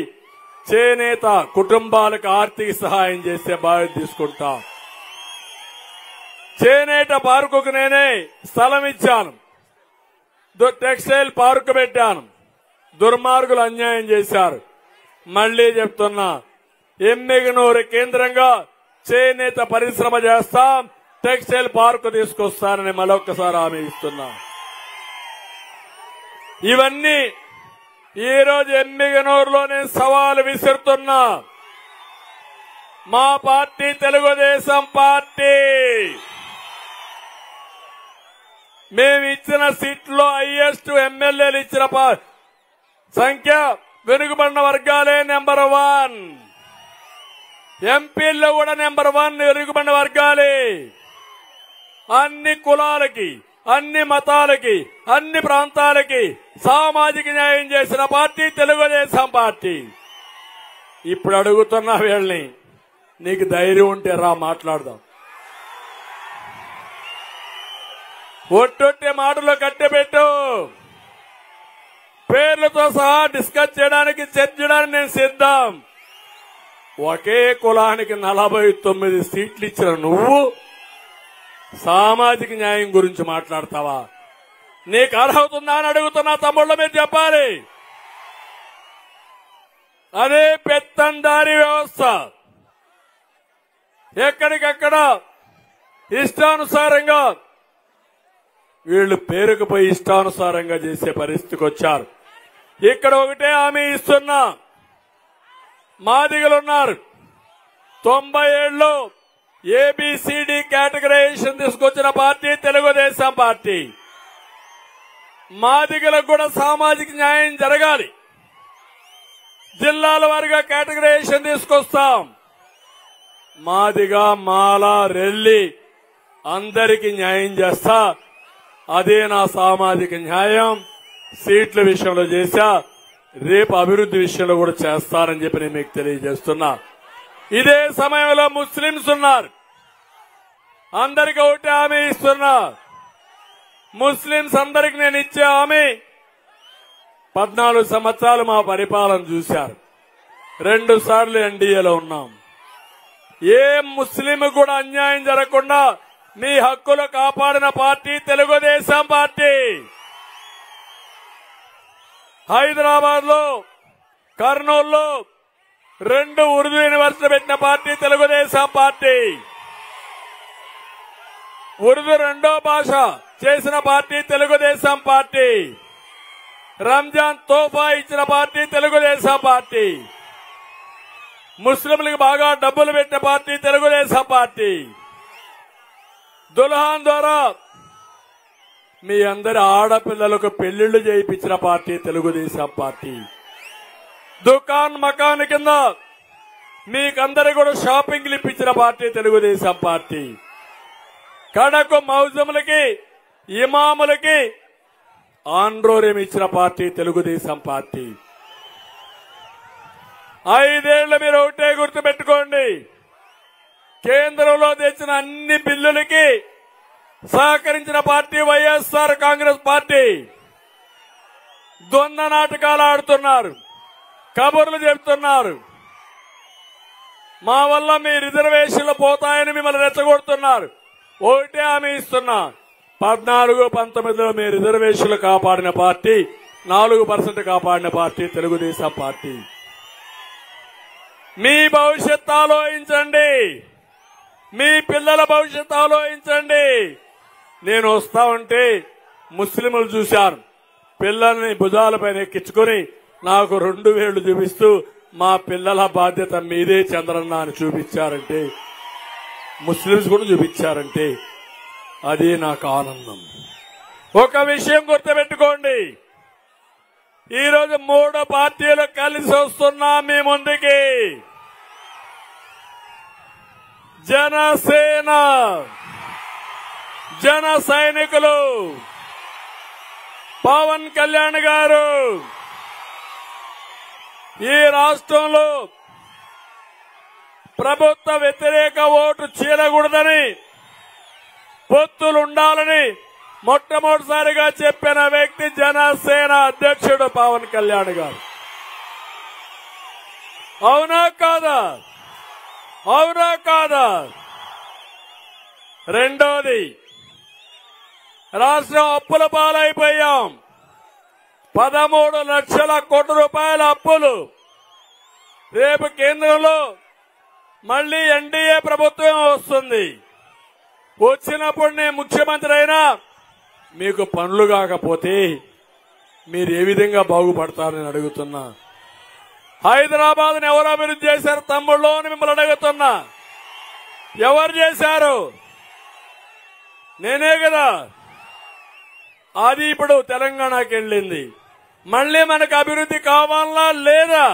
చేనేత కుటుంబాలకు ఆర్థిక సహాయం చేసే బాధ్యత తీసుకుంటాం. చేనేత పార్కుకు నేనే స్థలం ఇచ్చాను, టెక్స్టైల్ పార్కు పెట్టాను. దుర్మార్గులు అన్యాయం చేశారు. మళ్లీ చెప్తున్నా, ఎమ్మెగనూరు కేంద్రంగా చేనేత పరిశ్రమ చేస్తాం, టెక్స్టైల్ పార్కు తీసుకొస్తానని మరొకసారి హామీ ఇస్తున్నా. ఇవన్నీ ఈ రోజు ఎమ్మెగనూరులో నేను సవాలు విసురుతున్నా. మా పార్టీ తెలుగుదేశం పార్టీ మేము ఇచ్చిన సీట్లో హైయెస్ట్ ఎమ్మెల్యేలు ఇచ్చిన సంఖ్య వెనుకబడిన వర్గాలే నెంబర్ 1. ఎంపీల్లో కూడా నెంబర్ 1 వెనుకబడిన వర్గాలే. అన్ని కులాలకి, అన్ని మతాలకి, అన్ని ప్రాంతాలకి సామాజిక న్యాయం చేసిన పార్టీ తెలుగుదేశం పార్టీ. ఇప్పుడు అడుగుతున్నా వీళ్ళని, నీకు ధైర్యం ఉంటే రా మాట్లాడదాం. ఒట్టొట్టే మాటలో కట్టెబెట్టు. పేర్లతో సహా డిస్కస్ చేయడానికి చర్చించడానికి నేను సిద్ధం. ఒకే కులానికి 49 సీట్లు ఇచ్చిన నువ్వు సామాజిక న్యాయం గురించి మాట్లాడతావా? నీకు అర్హత ఉందా అని అడుగుతున్నా తమ్ముళ్ళు, మీరు చెప్పాలి. అదే పెత్తందారీ వ్యవస్థ. ఎక్కడికక్కడ ఇష్టానుసారంగా వీళ్ళు పేరుకుపోయి ఇష్టానుసారంగా చేసే పరిస్థితికి వచ్చారు. ఇక్కడ ఒకటే హామీ ఇస్తున్నా, మాదిగలున్నారు. 97లో ఏబిసిడి కేటగరైజేషన్ తీసుకొచ్చిన పార్టీ తెలుగుదేశం పార్టీ. మాదిగలకు కూడా సామాజిక న్యాయం జరగాలి. జిల్లాల వారిగా కేటగరైజేషన్ తీసుకొస్తాం. మాదిగ, మాల, రెల్లి అందరికీ న్యాయం చేస్తా. అదే నా సామాజిక న్యాయం. సీట్ల విషయంలో చేశా, రేపు అభివృద్ధి విషయంలో కూడా చేస్తారని చెప్పి నేను మీకు తెలియజేస్తున్నా. ఇదే సమయంలో ముస్లింస్ ఉన్నారు. అందరికీ ఒకటి హామీ ఇస్తున్నా. ముస్లింస్ అందరికి నేను ఇచ్చే హామీ, 14 సంవత్సరాలు మా పరిపాలన చూశారు. 2 సార్లు ఎన్డీఏలో ఉన్నాం. ఏ ముస్లిం కూడా అన్యాయం జరగకుండా మీ హక్కులు కాపాడిన పార్టీ తెలుగుదేశం పార్టీ. హైదరాబాద్ లో, కర్నూలులో 2 ఉర్దూ యూనివర్సిటీ పెట్టిన పార్టీ తెలుగుదేశం పార్టీ. ఉర్దూ 2వ భాష చేసిన పార్టీ తెలుగుదేశం పార్టీ. రంజాన్ తోఫా ఇచ్చిన పార్టీ తెలుగుదేశం పార్టీ. ముస్లింలకు బాగా డబ్బులు పెట్టిన పార్టీ తెలుగుదేశం పార్టీ. దుల్హాన్ ద్వారా మీ అందరి ఆడపిల్లలకు పెళ్లిళ్లు చేయించిన పార్టీ తెలుగుదేశం పార్టీ. దుకాన్ మకాన్ కింద మీకందరి కూడా షాపింగ్లు ఇప్పించిన పార్టీ తెలుగుదేశం పార్టీ. కడకు మౌజములకి, ఇమాములకి ఆండ్రోర్యం ఇచ్చిన పార్టీ తెలుగుదేశం పార్టీ. 5 ఏళ్లు మీరు ఒకటే గుర్తుపెట్టుకోండి, కేంద్రంలో తెచ్చిన అన్ని బిల్లులకి సహకరించిన పార్టీ వైఎస్ఆర్ కాంగ్రెస్ పార్టీ. ద్వంద్వ నాటకాలు ఆడుతున్నారు, కబుర్లు చెబుతున్నారు. మా వల్ల మీ రిజర్వేషన్లు పోతాయని మిమ్మల్ని రెచ్చగొడుతున్నారు. ఒకటే హామీ ఇస్తున్నా, 14, 19లో మీ రిజర్వేషన్లు కాపాడిన పార్టీ, 4% కాపాడిన పార్టీ తెలుగుదేశం పార్టీ. మీ భవిష్యత్తు ఆలోచించండి, మీ పిల్లల భవిష్యత్తు ఆలోచించండి. నేను వస్తా ఉంటే ముస్లింలు చూశారు, పిల్లల్ని భుజాలపైన ఎక్కించుకుని నాకు 2 వేళ్లు చూపిస్తూ మా పిల్లల బాధ్యత మీదే చంద్రన్న అని చూపించారంటే, ముస్లింస్ కూడా చూపించారంటే అది నాకు ఆనందం. ఒక విషయం గుర్తుపెట్టుకోండి, ఈరోజు 3 పార్టీలు కలిసి వస్తున్నాం మీ ముందుకి. జనసేన, జన సైనికులు, పవన్ కళ్యాణ్ గారు ఈ రాష్ట్రంలో ప్రభుత్వ వ్యతిరేక ఓటు చీలకూడదని, పొత్తులుండాలని మొట్టమొదటిసారిగా చెప్పిన వ్యక్తి జనసేన అధ్యక్షుడు పవన్ కళ్యాణ్ గారు. అవునా కాదా? అవునా కాదా? రెండోది, రాష్ట్రం అప్పుల పాలైపోయాం. 13 లక్షల కోట్ల రూపాయల అప్పులు. రేపు కేంద్రంలో మళ్లీ ఎన్డీఏ ప్రభుత్వం వస్తుంది. వచ్చినప్పుడు నేను ముఖ్యమంత్రి అయినా మీకు పనులు కాకపోతే మీరు ఏ విధంగా బాగుపడతారని అడుగుతున్నా. హైదరాబాద్ ని ఎవరు అభివృద్ధి చేశారు తమ్ముళ్ళు అని మిమ్మల్ని అడుగుతున్నా. ఎవరు చేశారు? నేనే కదా. అది ఇప్పుడు తెలంగాణకి వెళ్ళింది. మళ్లీ మనకు అభివృద్ధి కావాలనా లేదా?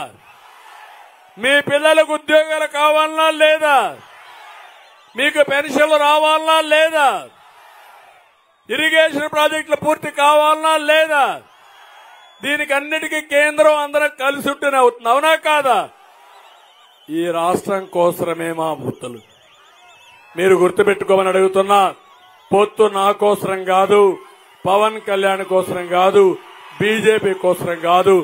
మీ పిల్లలకు ఉద్యోగాలు కావాలనా లేదా? మీకు పెన్షన్లు రావాలనా లేదా? ఇరిగేషన్ ప్రాజెక్టులు పూర్తి కావాలనా లేదా? దీనికి అన్నిటికీ కేంద్రం అందరం కలిసి ఉంటూనే అవుతుంది. అవునా కాదా? ఈ రాష్ట్రం కోసమే మా బుద్ధులు. మీరు గుర్తుపెట్టుకోమని అడుగుతున్నా. పొత్తు నా కోసరం కాదు, పవన్ కళ్యాణ్ కోసరం కాదు, బీజేపీ కోసం కాదు,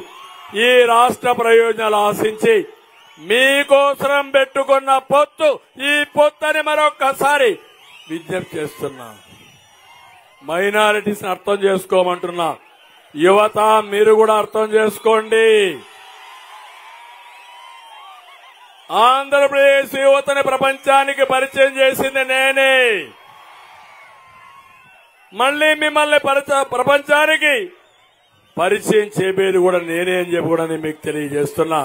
ఈ రాష్ట్ర ప్రయోజనాలు ఆశించి మీకోసం పెట్టుకున్న పొత్తు ఈ పొత్తని మరొక్కసారి విజ్ఞప్తి చేస్తున్నా. మైనారిటీస్ అర్థం చేసుకోమంటున్నా. యువత మీరు కూడా అర్థం చేసుకోండి. ఆంధ్రప్రదేశ్ యువతని ప్రపంచానికి పరిచయం చేసింది నేనే. మళ్లీ మిమ్మల్ని ప్రపంచానికి పరిచయం చేయబోయేది కూడా నేనే అని చెప్పి కూడా నేను మీకు తెలియజేస్తున్నా.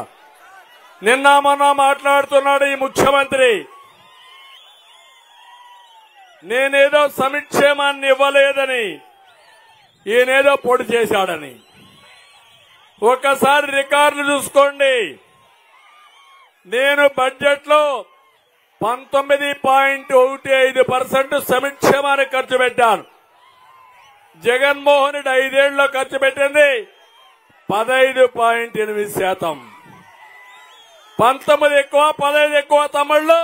నిన్న మొన్న మాట్లాడుతున్నాడు ఈ ముఖ్యమంత్రి, నేనేదో సంక్షేమాన్ని ఇవ్వలేదని, ఈయనేదో పొడి చేశాడని. ఒక్కసారి రికార్డులు చూసుకోండి. నేను బడ్జెట్ లో 19.15% సంక్షేమానికి ఖర్చు పెట్టాను. జగన్మోహన్ రెడ్డి 5 ఏళ్లలో ఖర్చు పెట్టింది 15.8%. 19 ఎక్కువ 15 ఎక్కువ తమిళ్లు,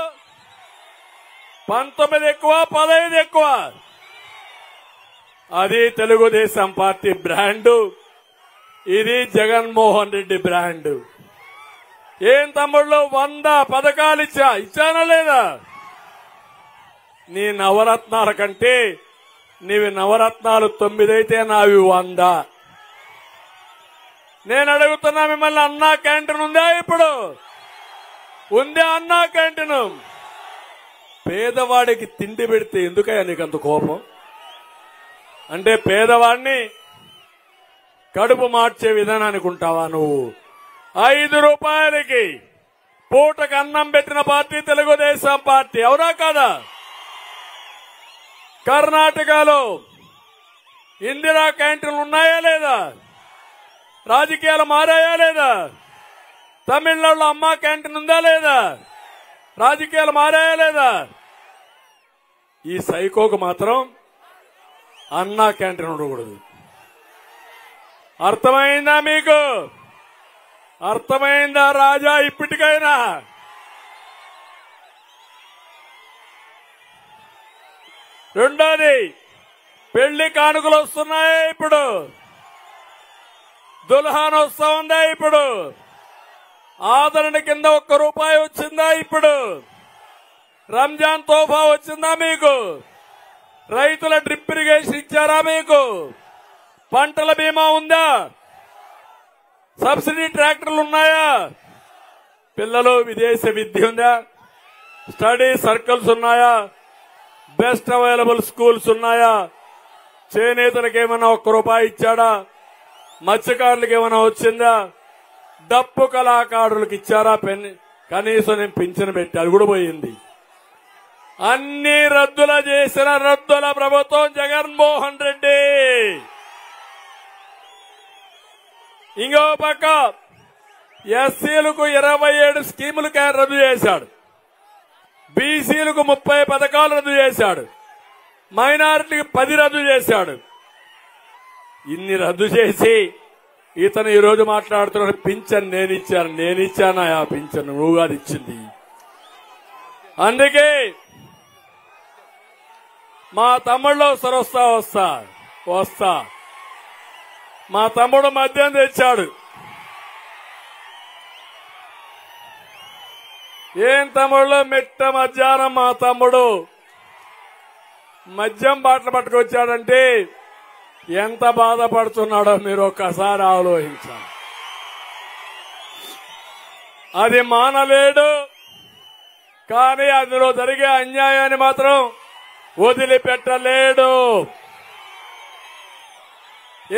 19 ఎక్కువ 15 ఎక్కువ. అది తెలుగుదేశం పార్టీ బ్రాండు, ఇది జగన్మోహన్ రెడ్డి బ్రాండు. ఏం తమ్ముళ్ళు 100 పథకాలు ఇచ్చానా లేదా? నీ నవరత్నాల కంటే నీవి నవరత్నాలు 9 అయితే నావి 100. నేను అడుగుతున్నా మిమ్మల్ని, అన్నా క్యాంటీన్ ఉందా? ఇప్పుడు ఉందా అన్నా క్యాంటీన్? పేదవాడికి తిండి పెడితే ఎందుకయ్యా నీకంత కోపం? అంటే పేదవాడిని కడుపు మార్చే విధానానికి ఉంటావా నువ్వు? 5 రూపాయలకి పూటకు అన్నం పెట్టిన పార్టీ తెలుగుదేశం పార్టీ, అవునా కాదా? కర్ణాటకలో ఇందిరా క్యాంటీన్లు ఉన్నాయా లేదా? రాజకీయాలు మారాయా లేదా? తమిళనాడులో అమ్మా క్యాంటీన్ ఉందా లేదా? రాజకీయాలు మారాయా లేదా? ఈ సైకోకు మాత్రం అన్నా క్యాంటీన్ ఉండకూడదు. అర్థమైందా మీకు? అర్థమైందా రాజా? ఇప్పటికైనా రెండోది, పెళ్లి కానుకలు వస్తున్నాయి. ఇప్పుడు దుల్హాన్ వస్తా ఉందా? ఇప్పుడు ఆదరణ కింద 1 రూపాయి వచ్చిందా? ఇప్పుడు రంజాన్ తోఫా వచ్చిందా మీకు? రైతుల డ్రిప్ ఇరిగేషన్ ఇచ్చారా మీకు? పంటల బీమా ఉందా? సబ్సిడీ ట్రాక్టర్లు ఉన్నాయా? పిల్లలు విదేశ విద్య ఉందా? స్టడీ సర్కిల్స్ ఉన్నాయా? బెస్ట్ అవైలబుల్ స్కూల్స్ ఉన్నాయా? చేనేతలకు ఏమైనా 1 రూపాయి ఇచ్చాడా? మత్స్యకారులకు ఏమైనా వచ్చిందా? డప్పు కళాకారులకు ఇచ్చారా? కనీసం నేను పింఛను పెట్టి అది కూడా పోయింది. అన్ని రద్దుల చేసిన రద్దుల ప్రభుత్వం జగన్మోహన్ రెడ్డి. ఇంకో పక్క ఎస్సీలకు 27 స్కీములు రద్దు చేశాడు. బీసీలకు 30 పథకాలు రద్దు చేశాడు. మైనారిటీకి 10 రద్దు చేశాడు. ఇన్ని రద్దు చేసి ఇతను ఈ రోజు మాట్లాడుతున్నాడు, పింఛన్ నేనిచ్చానా? ఆ పింఛన్ నువ్వు కాదు ఇచ్చింది. అందుకే మా తమ్ముళ్ళు వస్తా మా తమ్ముడు మద్యం తెచ్చాడు. ఏం తమ్ముళ్ళు, మిట్ట మధ్యాహ్నం మా తమ్ముడు మద్యం బాటలు పట్టుకొచ్చాడంటే ఎంత బాధపడుతున్నాడో మీరు ఒక్కసారి ఆలోచించాలి. అది మానలేడు, కానీ అందులో జరిగే అన్యాయాన్ని మాత్రం వదిలిపెట్టలేడు.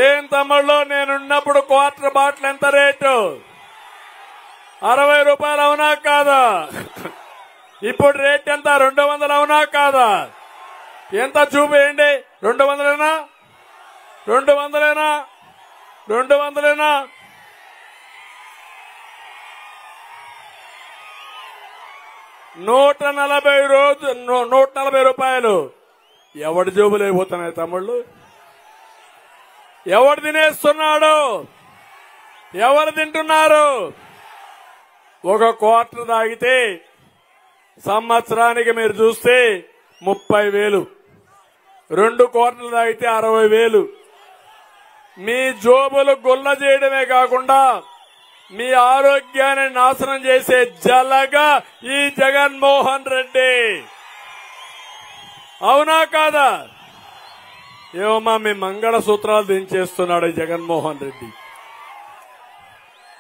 ఏం తమ్ముళ్ళు, నేనున్నప్పుడు క్వార్టర్ బాటిల్ ఎంత రేటు? 60 రూపాయలు, అవునా కాదా? ఇప్పుడు రేట్ ఎంత? 200, అవునా కాదా? ఎంత చూపేయండి? 200 200 140 రూపాయలు. ఎవడి జోబులు అయిపోతున్నాయి తమ్ముళ్ళు? ఎవడు తినేస్తున్నాడు? ఎవరు తింటున్నారు? 1 క్వార్టర్ తాగితే సంవత్సరానికి మీరు చూస్తే 30,000. 2 క్వార్టర్లు తాగితే 60,000. మీ జోబులు గుల్ల చేయడమే కాకుండా మీ ఆరోగ్యాన్ని నాశనం చేసే జలగా ఈ జగన్మోహన్ రెడ్డి. అవునా కాదా? ఏమమ్మా మీ మంగళసూత్రాలు దించేస్తున్నాడు ఈ జగన్మోహన్ రెడ్డి.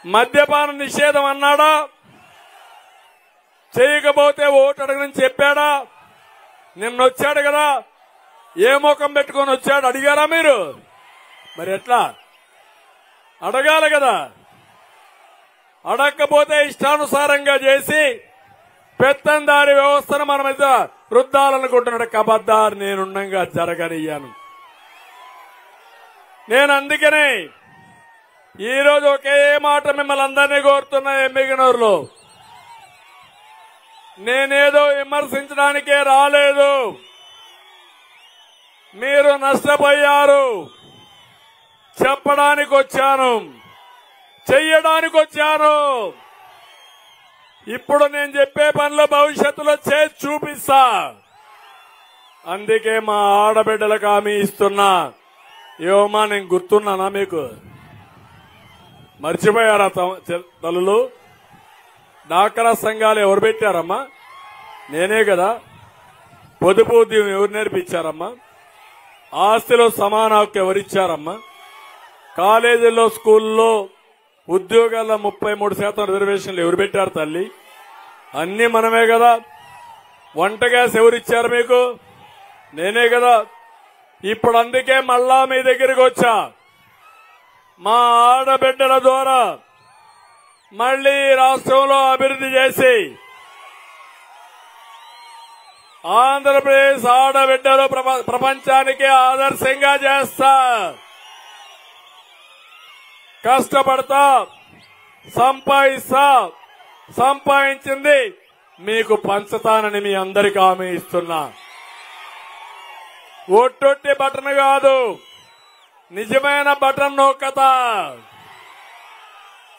మద్యపాన నిషేధం అన్నాడా? చేయకపోతే ఓటు అడగని చెప్పాడా? నిన్నొచ్చాడు కదా, ఏ ముఖం పెట్టుకొని వచ్చాడు అడిగారా మీరు? మరి ఎట్లా అడగాలి కదా? అడగకపోతే ఇష్టానుసారంగా చేసి పెత్తందారి వ్యవస్థను మన మీద రుద్దాలనుకుంటున్నాడు. కబద్దారు నేనుండగా జరగనియ్యాను. నేను అందుకనే ఈరోజు ఒకే మాట మిమ్మల్ని అందరినీ కోరుతున్నా. ఎమ్మిగనూరులో నేనేదో విమర్శించడానికే రాలేదు. మీరు నష్టపోయారు చెప్పడానికి వచ్చాను, చెయ్యడానికి వచ్చాను. ఇప్పుడు నేను చెప్పే పనులు భవిష్యత్తులో చేసి చూపిస్తా. అందుకే మా ఆడబిడ్డలకు హామీ ఇస్తున్నా. ఏమమ్మా నేను గుర్తున్నానా మీకు? మర్చిపోయారా తల్లులు? డాక్రా సంఘాలు ఎవరు పెట్టారమ్మా? నేనే కదా. పొదుపు ఉద్యమం ఎవరు నేర్పించారమ్మా? ఆస్తిలో సమాన హక్కు ఎవరిచ్చారమ్మా? కాలేజీల్లో స్కూల్లో ఉద్యోగాల్లో 33% రిజర్వేషన్లు ఎవరు పెట్టారు తల్లి? అన్ని మనమే కదా. వంట గ్యాస్ ఎవరిచ్చారు మీకు? నేనే కదా. ఇప్పుడు అందుకే మళ్ళా మీ దగ్గరికి వచ్చా. మా ఆడబిడ్డల ద్వారా మళ్లీ రాష్ట్రంలో అభివృద్ధి చేసి ఆంధ్రప్రదేశ్ ఆడబిడ్డలు ప్రపంచానికి ఆదర్శంగా చేస్తా. కష్టపడతా, సంపాదిస్తా, సంపాదించింది మీకు పంచుతానని మీ అందరికీ హామీ ఇస్తున్నా. ఒట్టొట్టి బటన్ కాదు, నిజమైన బటన్ నొక్కతా.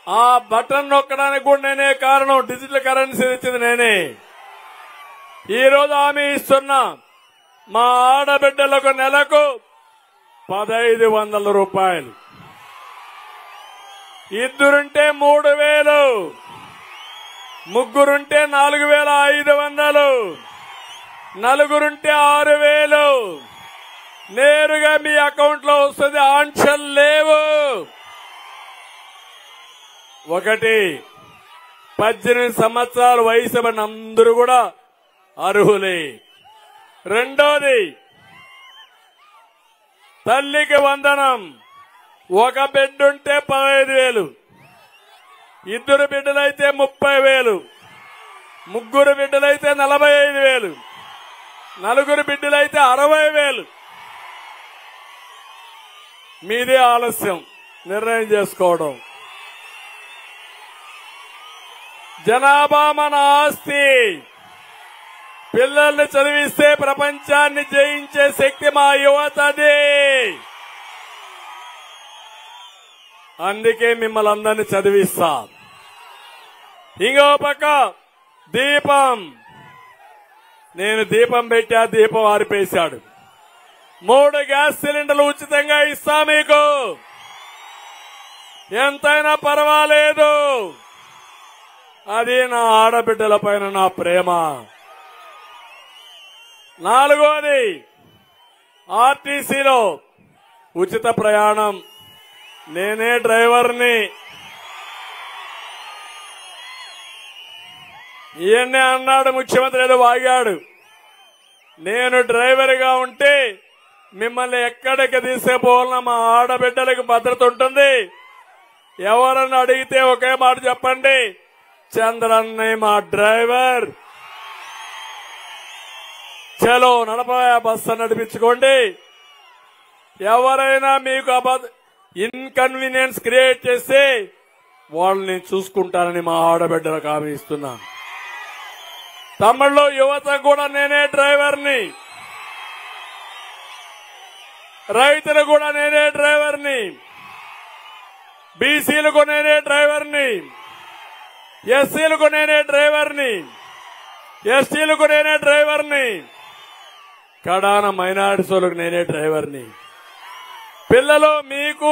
ఆ బటన్ నొక్కడానికి కూడా నేనే కారణం. డిజిటల్ కరెన్సీ ఇచ్చింది నేనే. ఈ రోజు హామీ ఇస్తున్నా. మా ఆడబిడ్డలకు నెలకు 1500 రూపాయలు, ఇద్దరుంటే 3000, ముగ్గురుంటే 4500, నలుగురుంటే 6000 నేరుగా మీ అకౌంట్ లో వస్తుంది. ఆంక్షలు లేవు. 1, 18 సంవత్సరాల వయసు పడిన అందరూ కూడా అర్హులే. 2, తల్లికి వందనం. ఒక బిడ్డుంటే 15,000, ఇద్దరు బిడ్డలైతే 30,000, ముగ్గురు బిడ్డలైతే 45,000, నలుగురు బిడ్డలైతే 60,000. మీదే ఆలస్యం నిర్ణయం చేసుకోవడం. జనాభా మన ఆస్తి. పిల్లల్ని చదివిస్తే ప్రపంచాన్ని జయించే శక్తి మా యువతది. అందుకే మిమ్మల్ని అందరినీ చదివిస్తా. ఇంకో పక్క దీపం. నేను దీపం పెట్టా, దీపం ఆరిపేశాడు. 3 గ్యాస్ సిలిండర్లు ఉచితంగా ఇస్తా మీకు. ఎంతైనా పర్వాలేదు. అది నా ఆడబిడ్డల పైన నా ప్రేమ. 4, ఆర్టీసీలో ఉచిత ప్రయాణం. నేనే డ్రైవర్ని. ఈయన్నే అన్నాడు ముఖ్యమంత్రి, ఏదో వాగాడు. నేను డ్రైవర్గా ఉంటే మిమ్మల్ని ఎక్కడికి తీసుకుపోవాలన్నా మా ఆడబిడ్డలకు భద్రత ఉంటుంది. ఎవరన్నా అడిగితే ఒకే మాట చెప్పండి, చంద్రన్నయ్య మా డ్రైవర్. చలో నడపయా బస్సు నడిపించుకోండి. ఎవరైనా మీకు ఇన్కన్వీనియన్స్ క్రియేట్ చేస్తే వాళ్ళని చూసుకుంటానని మా ఆడబిడ్డలకు హామీ ఇస్తున్నాను. తమిళలో యువత కూడా నేనే డ్రైవర్ని, రైతులు కూడా నేనే డ్రైవర్ని, బీసీలకు నేనే డ్రైవర్ని, ఎస్సీలకు నేనే డ్రైవర్ని, ఎస్టీలకు నేనే డ్రైవర్ని, కడాన మైనారిటీలకు నేనే డ్రైవర్ని. పిల్లలు మీకు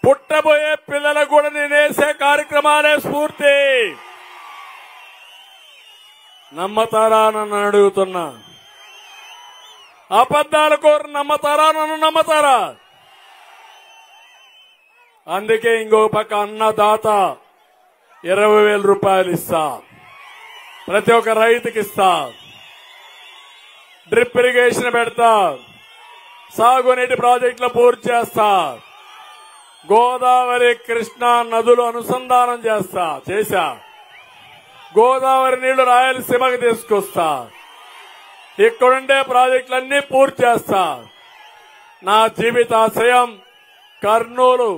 పుట్టబోయే పిల్లలకు కూడా నేనేసే కార్యక్రమాలే స్ఫూర్తి. నమ్మతారా నన్ను అడుగుతున్నా? అబద్ధాల కోరు నమ్మతారా? నన్ను నమ్మతారా? అందుకే ఇంకో పక్క అన్నదాత 20,000 రూపాయలు ఇస్తా, ప్రతి ఒక్క రైతుకి ఇస్తా, డ్రిప్ ఇరిగేషన్ పెడతా, సాగునీటి ప్రాజెక్టులు పూర్తి చేస్తా, గోదావరి కృష్ణా నదులు అనుసంధానం చేశా, గోదావరి నీళ్లు రాయలసీమకు తీసుకొస్తా, ఇక్కడుండే ప్రాజెక్టులన్నీ పూర్తి చేస్తా. నా జీవితాశయం కర్నూలు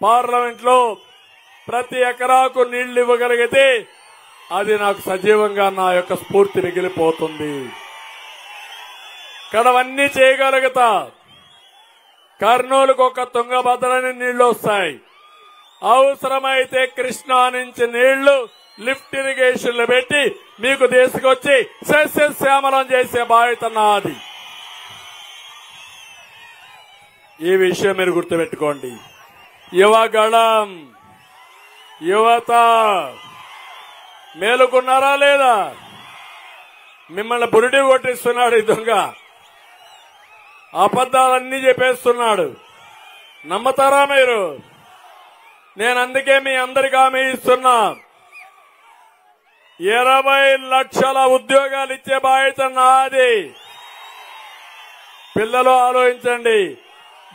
పార్లమెంట్ లో ప్రతి ఎకరాకు నీళ్లు ఇవ్వగలిగితే అది నాకు సజీవంగా నా యొక్క స్ఫూర్తి మిగిలిపోతుంది. ఇక్కడవన్నీ చేయగలుగుతా. కర్నూలుకు ఒక తుంగభద్రని నీళ్లు వస్తాయి. అవసరమైతే కృష్ణా నుంచి నీళ్లు లిఫ్ట్ ఇరిగేషన్లు పెట్టి మీకు తీసుకొచ్చి సస్యశ్యామలం చేసే బాధ్యత నాది. ఈ విషయం మీరు గుర్తుపెట్టుకోండి. యువగళం, యువత మేలుకున్నారా లేదా? మిమ్మల్ని బురిడి కొట్టిస్తున్నాడు ఈ దొంగ, అబద్దాలన్నీ చెప్పేస్తున్నాడు. నమ్మతారా మీరు? నేను అందుకే మీ అందరికీ హామీ ఇస్తున్నా, 20 లక్షల ఉద్యోగాలు ఇచ్చే బాధ్యత నాది. పిల్లలు ఆలోచించండి.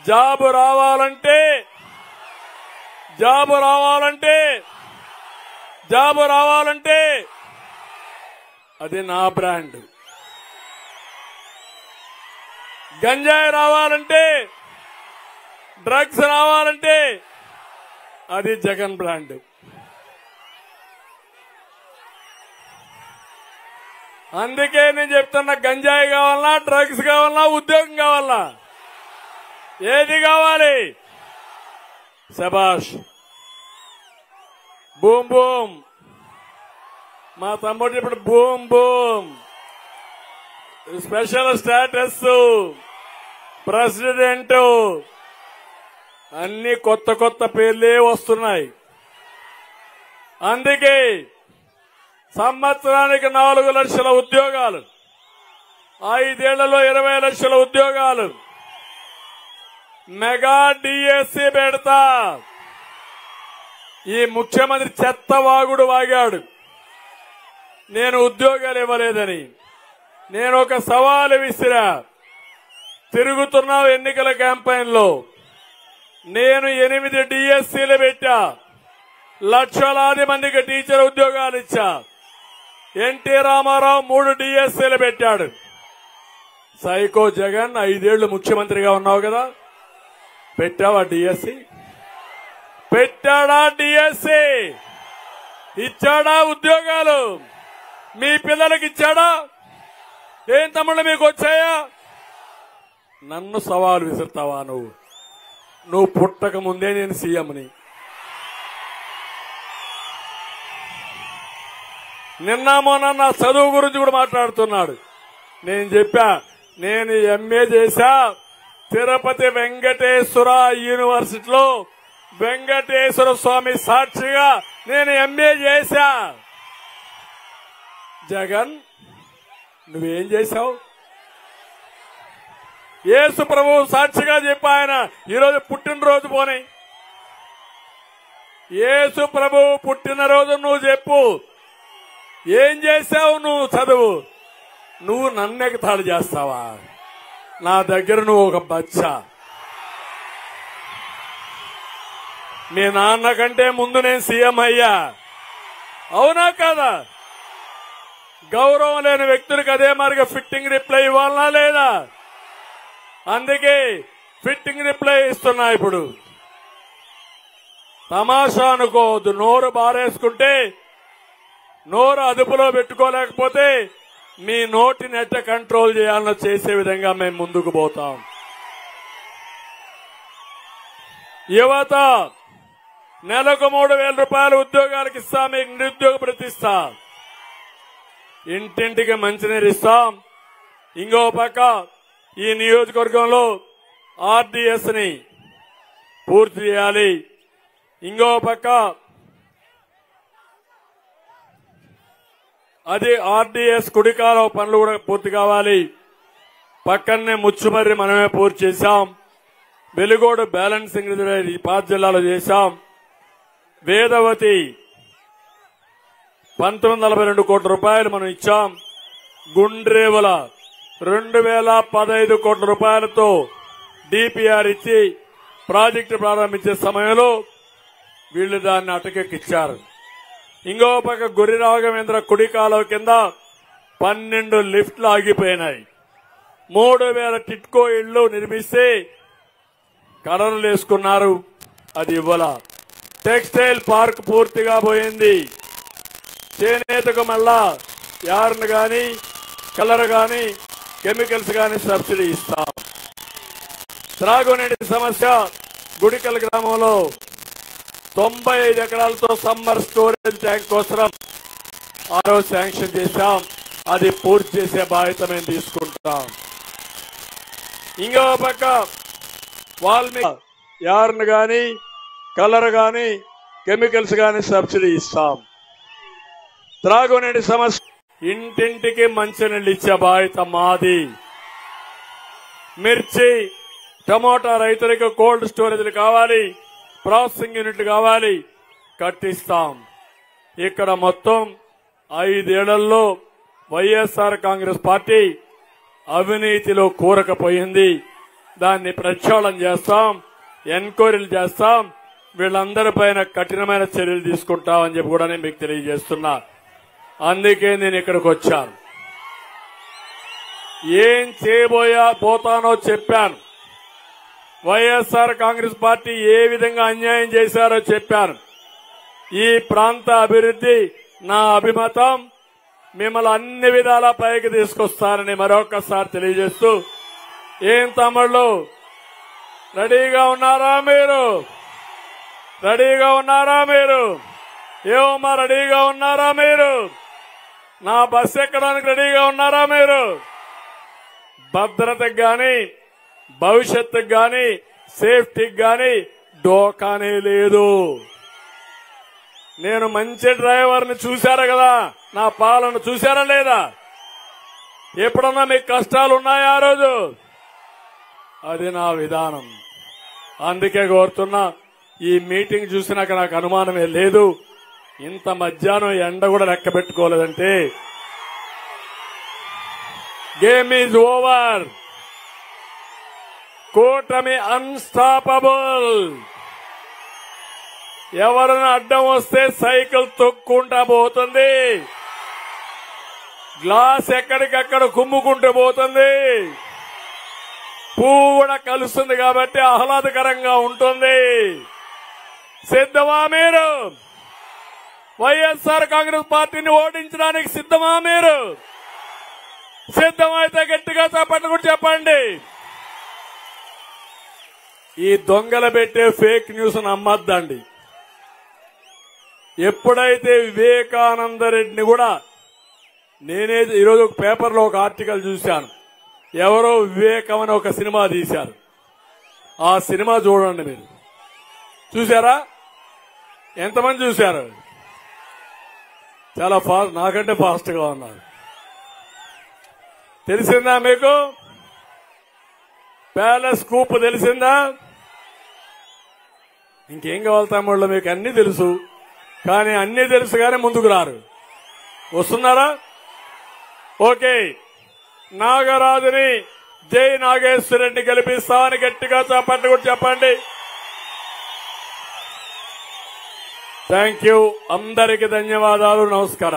జాబు రావాలంటే అది నా బ్రాండ్. గంజాయి రావాలంటే, డ్రగ్స్ రావాలంటే అది జగన్ బ్రాండ్. అందుకే నేను చెప్తున్నా, గంజాయి కావాలన్నా, డ్రగ్స్ కావాలన్నా, ఉద్యోగం కావాలన్నా, ఏది కావాలి? శబాష్, బూమ్ బూమ్. మా తమ్ముడు ఇప్పుడు boom boom, special status, president, అన్ని కొత్త కొత్త పేర్లే వస్తున్నాయి. అందుకే సంవత్సరానికి 4 లక్షల ఉద్యోగాలు, 5 ఏళ్లలో 20 లక్షల ఉద్యోగాలు, మెగా డిఎస్సి పెడతా. ఈ ముఖ్యమంత్రి చెత్తవాగుడు వాగాడు, నేను ఉద్యోగాలు ఇవ్వలేదని. నేను ఒక సవాలు విసిరా, తిరుగుతున్నావు ఎన్నికల క్యాంపెయిన్ లో. నేను 8 డిఎస్సీలు పెట్టా, లక్షలాది మందికి టీచర్ ఉద్యోగాలు ఇచ్చా. ఎన్టీ రామారావు 3 డిఎస్సీలు పెట్టాడు. సైకో జగన్ 5 ఏళ్లు ముఖ్యమంత్రిగా ఉన్నావు కదా, పెట్టావా డిఎస్సి? పెట్టాడా డిఎస్సి? ఇచ్చాడా ఉద్యోగాలు? మీ పిల్లలకి ఇచ్చాడా? ఏం తమ్ముళ్ళు మీకు వచ్చాయా? నన్ను సవాలు విసురుతావా? నువ్వు పుట్టక ముందే నేను సీఎంని. నిన్న మొన్న నా చదువు గురించి కూడా మాట్లాడుతున్నాడు. నేను చెప్పా, నేను ఎంఏ చేశా తిరుపతి వెంకటేశ్వర యూనివర్సిటీలో, వెంకటేశ్వర స్వామి సాక్షిగా నేను ఎంఏ చేశా. జగన్ నువ్వేం చేశావు? యేసు ప్రభువు సాక్షిగా చెప్పా, ఆయన ఈరోజు పుట్టినరోజు పోనీ. యేసు ప్రభువు పుట్టినరోజు నువ్వు చెప్పు, ఏం చేశావు? నువ్వు చదువు. నువ్వు నన్ను ఎగతాళి చేస్తావా? నా దగ్గర నువ్వు ఒక బచ్చా. మీ నాన్న కంటే ముందు నేను సీఎం అయ్యా, అవునా కాదా? గౌరవం లేని వ్యక్తులకు అదే మరిగా ఫిట్టింగ్ రిప్లై ఇవ్వాలనా లేదా? అందుకే ఫిట్టింగ్ రిప్లై ఇస్తున్నా. ఇప్పుడు తమాషా అనుకోవద్దు. నోరు బారేసుకుంటే, నోరు అదుపులో పెట్టుకోలేకపోతే మీ నోటిని ఎట్ట కంట్రోల్ చేయాలనో చేసే విధంగా మేము ముందుకు పోతాం. యువత నెలకు 3,000 రూపాయలు ఉద్యోగాలకు ఇస్తాం. మీకు నిరుద్యోగ భృతి ఇస్తాం. ఇంటింటికి మంచినీరు ఇస్తాం. ఇంకో పక్క ఈ నియోజకవర్గంలో ఆర్డీఎస్ ని పూర్తి చేయాలి. ఇంకో పక్క అది ఆర్డీఎస్ కుడికాలువ పనులు కూడా పూర్తి కావాలి. పక్కనే ముచ్చుమర్రి మనమే పూర్తి చేశాం. వెలుగోడు బ్యాలెన్సింగ్ రిజర్వాయర్ ఈ 5 జిల్లాలో చేశాం. వేదవతి 1942 కోట్ల రూపాయలు మనం ఇచ్చాం. గుండ్రేవుల 2015 కోట్ల రూపాయలతో డిపిఆర్ ఇచ్చి ప్రాజెక్టు ప్రారంభించే సమయంలో వీళ్లు దాన్ని అటకెక్కిచ్చారు. ఇంకో పక్క గొర్రె రాఘవేంద్ర కుడి కాలువ కింద 12 లిఫ్ట్లు ఆగిపోయినాయి. 3000 టిట్కో ఇళ్లు నిర్మిస్తే కలర్లు వేసుకున్నారు, అది ఇవ్వాల. టెక్స్టైల్ పార్క్ పూర్తిగా పోయింది. చేనేతకు మళ్ళా యార్న్ గాని కలర్ గాని కెమికల్స్ గాని సబ్సిడీ ఇస్తాం. త్రాగునీటి సమస్య గుడికల్ గ్రామంలో 95 ఎకరాలతో సమ్మర్ స్టోరేజ్ ట్యాంక్ కోసం ఆ రోజు శాంక్షన్ చేశాం. అది పూర్తి చేసే బాధ్యత మేము తీసుకుంటాం. ఇంకో పక్క వాల్మీకి యార్న్ గాని కలర్ గాని కెమికల్స్ గాని సబ్సిడీ ఇస్తాం. త్రాగునీటి సమస్య ఇంటింటికి మంచినీళ్ళు ఇచ్చే బాధ్యత మాది. మిర్చి టమోటా రైతులకు కోల్డ్ స్టోరేజ్లు కావాలి, ప్రాసెసింగ్ యూనిట్లు కావాలి, కట్టిస్తాం. ఇక్కడ మొత్తం 5 ఏళ్లలో వైఎస్ఆర్ కాంగ్రెస్ పార్టీ అవినీతిలో కూరకపోయింది. దాన్ని ప్రక్షాళన చేస్తాం, ఎంక్వైరీలు చేస్తాం, వీళ్ళందరిపైన కఠినమైన చర్యలు తీసుకుంటామని చెప్పి కూడా నేను మీకు తెలియజేస్తున్నా. అందుకే నేను ఇక్కడికి వచ్చాను. ఏం పోతానో చెప్పాను. వైఎస్ఆర్ కాంగ్రెస్ పార్టీ ఏ విధంగా అన్యాయం చేశారో చెప్పాను. ఈ ప్రాంత అభివృద్ధి నా అభిమతం. మిమ్మల్ని అన్ని విధాలా పైకి తీసుకొస్తానని మరొకసారి తెలియజేస్తూ, ఏం తమ్ముళ్ళు రెడీగా ఉన్నారా మీరు? రెడీగా ఉన్నారా మీరు? ఏమమ్మా రెడీగా ఉన్నారా మీరు? నా బస్సు ఎక్కడానికి రెడీగా ఉన్నారా మీరు? భద్రతకు గాని భవిష్యత్తుకు గాని సేఫ్టీకి గాని డోకానే లేదు. నేను మంచి డ్రైవర్ని చూశారా కదా, నా పాలన చూశారా లేదా? ఎప్పుడన్నా మీకు కష్టాలు ఉన్నాయా ఆ రోజు? అది నా విధానం. అందుకే కోరుతున్నా, ఈ మీటింగ్ చూసినాక నాకు అనుమానమే లేదు. ఇంత మధ్యాహ్నం ఎండ కూడా లెక్క పెట్టుకోలేదంటే గేమ్ ఈజ్ ఓవర్. కూటమి అన్స్టాపబుల్. ఎవరైనా అడ్డం వస్తే సైకిల్ తొక్కుంటా పోతుంది, గ్లాస్ ఎక్కడికక్కడ కుమ్ముకుంటూ పోతుంది, పువ్వు కూడా కలుస్తుంది కాబట్టి ఆహ్లాదకరంగా ఉంటుంది. సిద్ధమా మీరు? వైఎస్ఆర్ కాంగ్రెస్ పార్టీని ఓడించడానికి సిద్ధమా మీరు? సిద్ధమైతే గట్టిగా చప్పట్లు చెప్పండి. ఈ దొంగలు పెట్టే ఫేక్ న్యూస్ నమ్మద్దండి. ఎప్పుడైతే వివేకానంద రెడ్డిని కూడా నేనే ఈరోజు ఒక పేపర్లో ఒక ఆర్టికల్ చూశాను. ఎవరో వివేకం అని ఒక సినిమా తీశారు. ఆ సినిమా చూడండి. మీరు చూశారా? ఎంతమంది చూశారు? చాలా ఫాస్ట్, నాకంటే ఫాస్ట్ గా ఉన్నారు. తెలిసిందా మీకు? ప్యాలెస్ కూప్ తెలిసిందా? ఇంకేం కావాలి తమ్ముళ్ళు? మీకు అన్ని తెలుసు, కానీ అన్ని తెలుసు కానీ ముందుకు రారు. వస్తున్నారా? ఓకే, నాగరాజుని జై నాగేశ్వరరెడ్డి గెలిపిస్తామని గట్టిగా చప్పట్లు కూడా చెప్పండి. Thank you. అందరికీ ధన్యవాదాలు. నమస్కారం.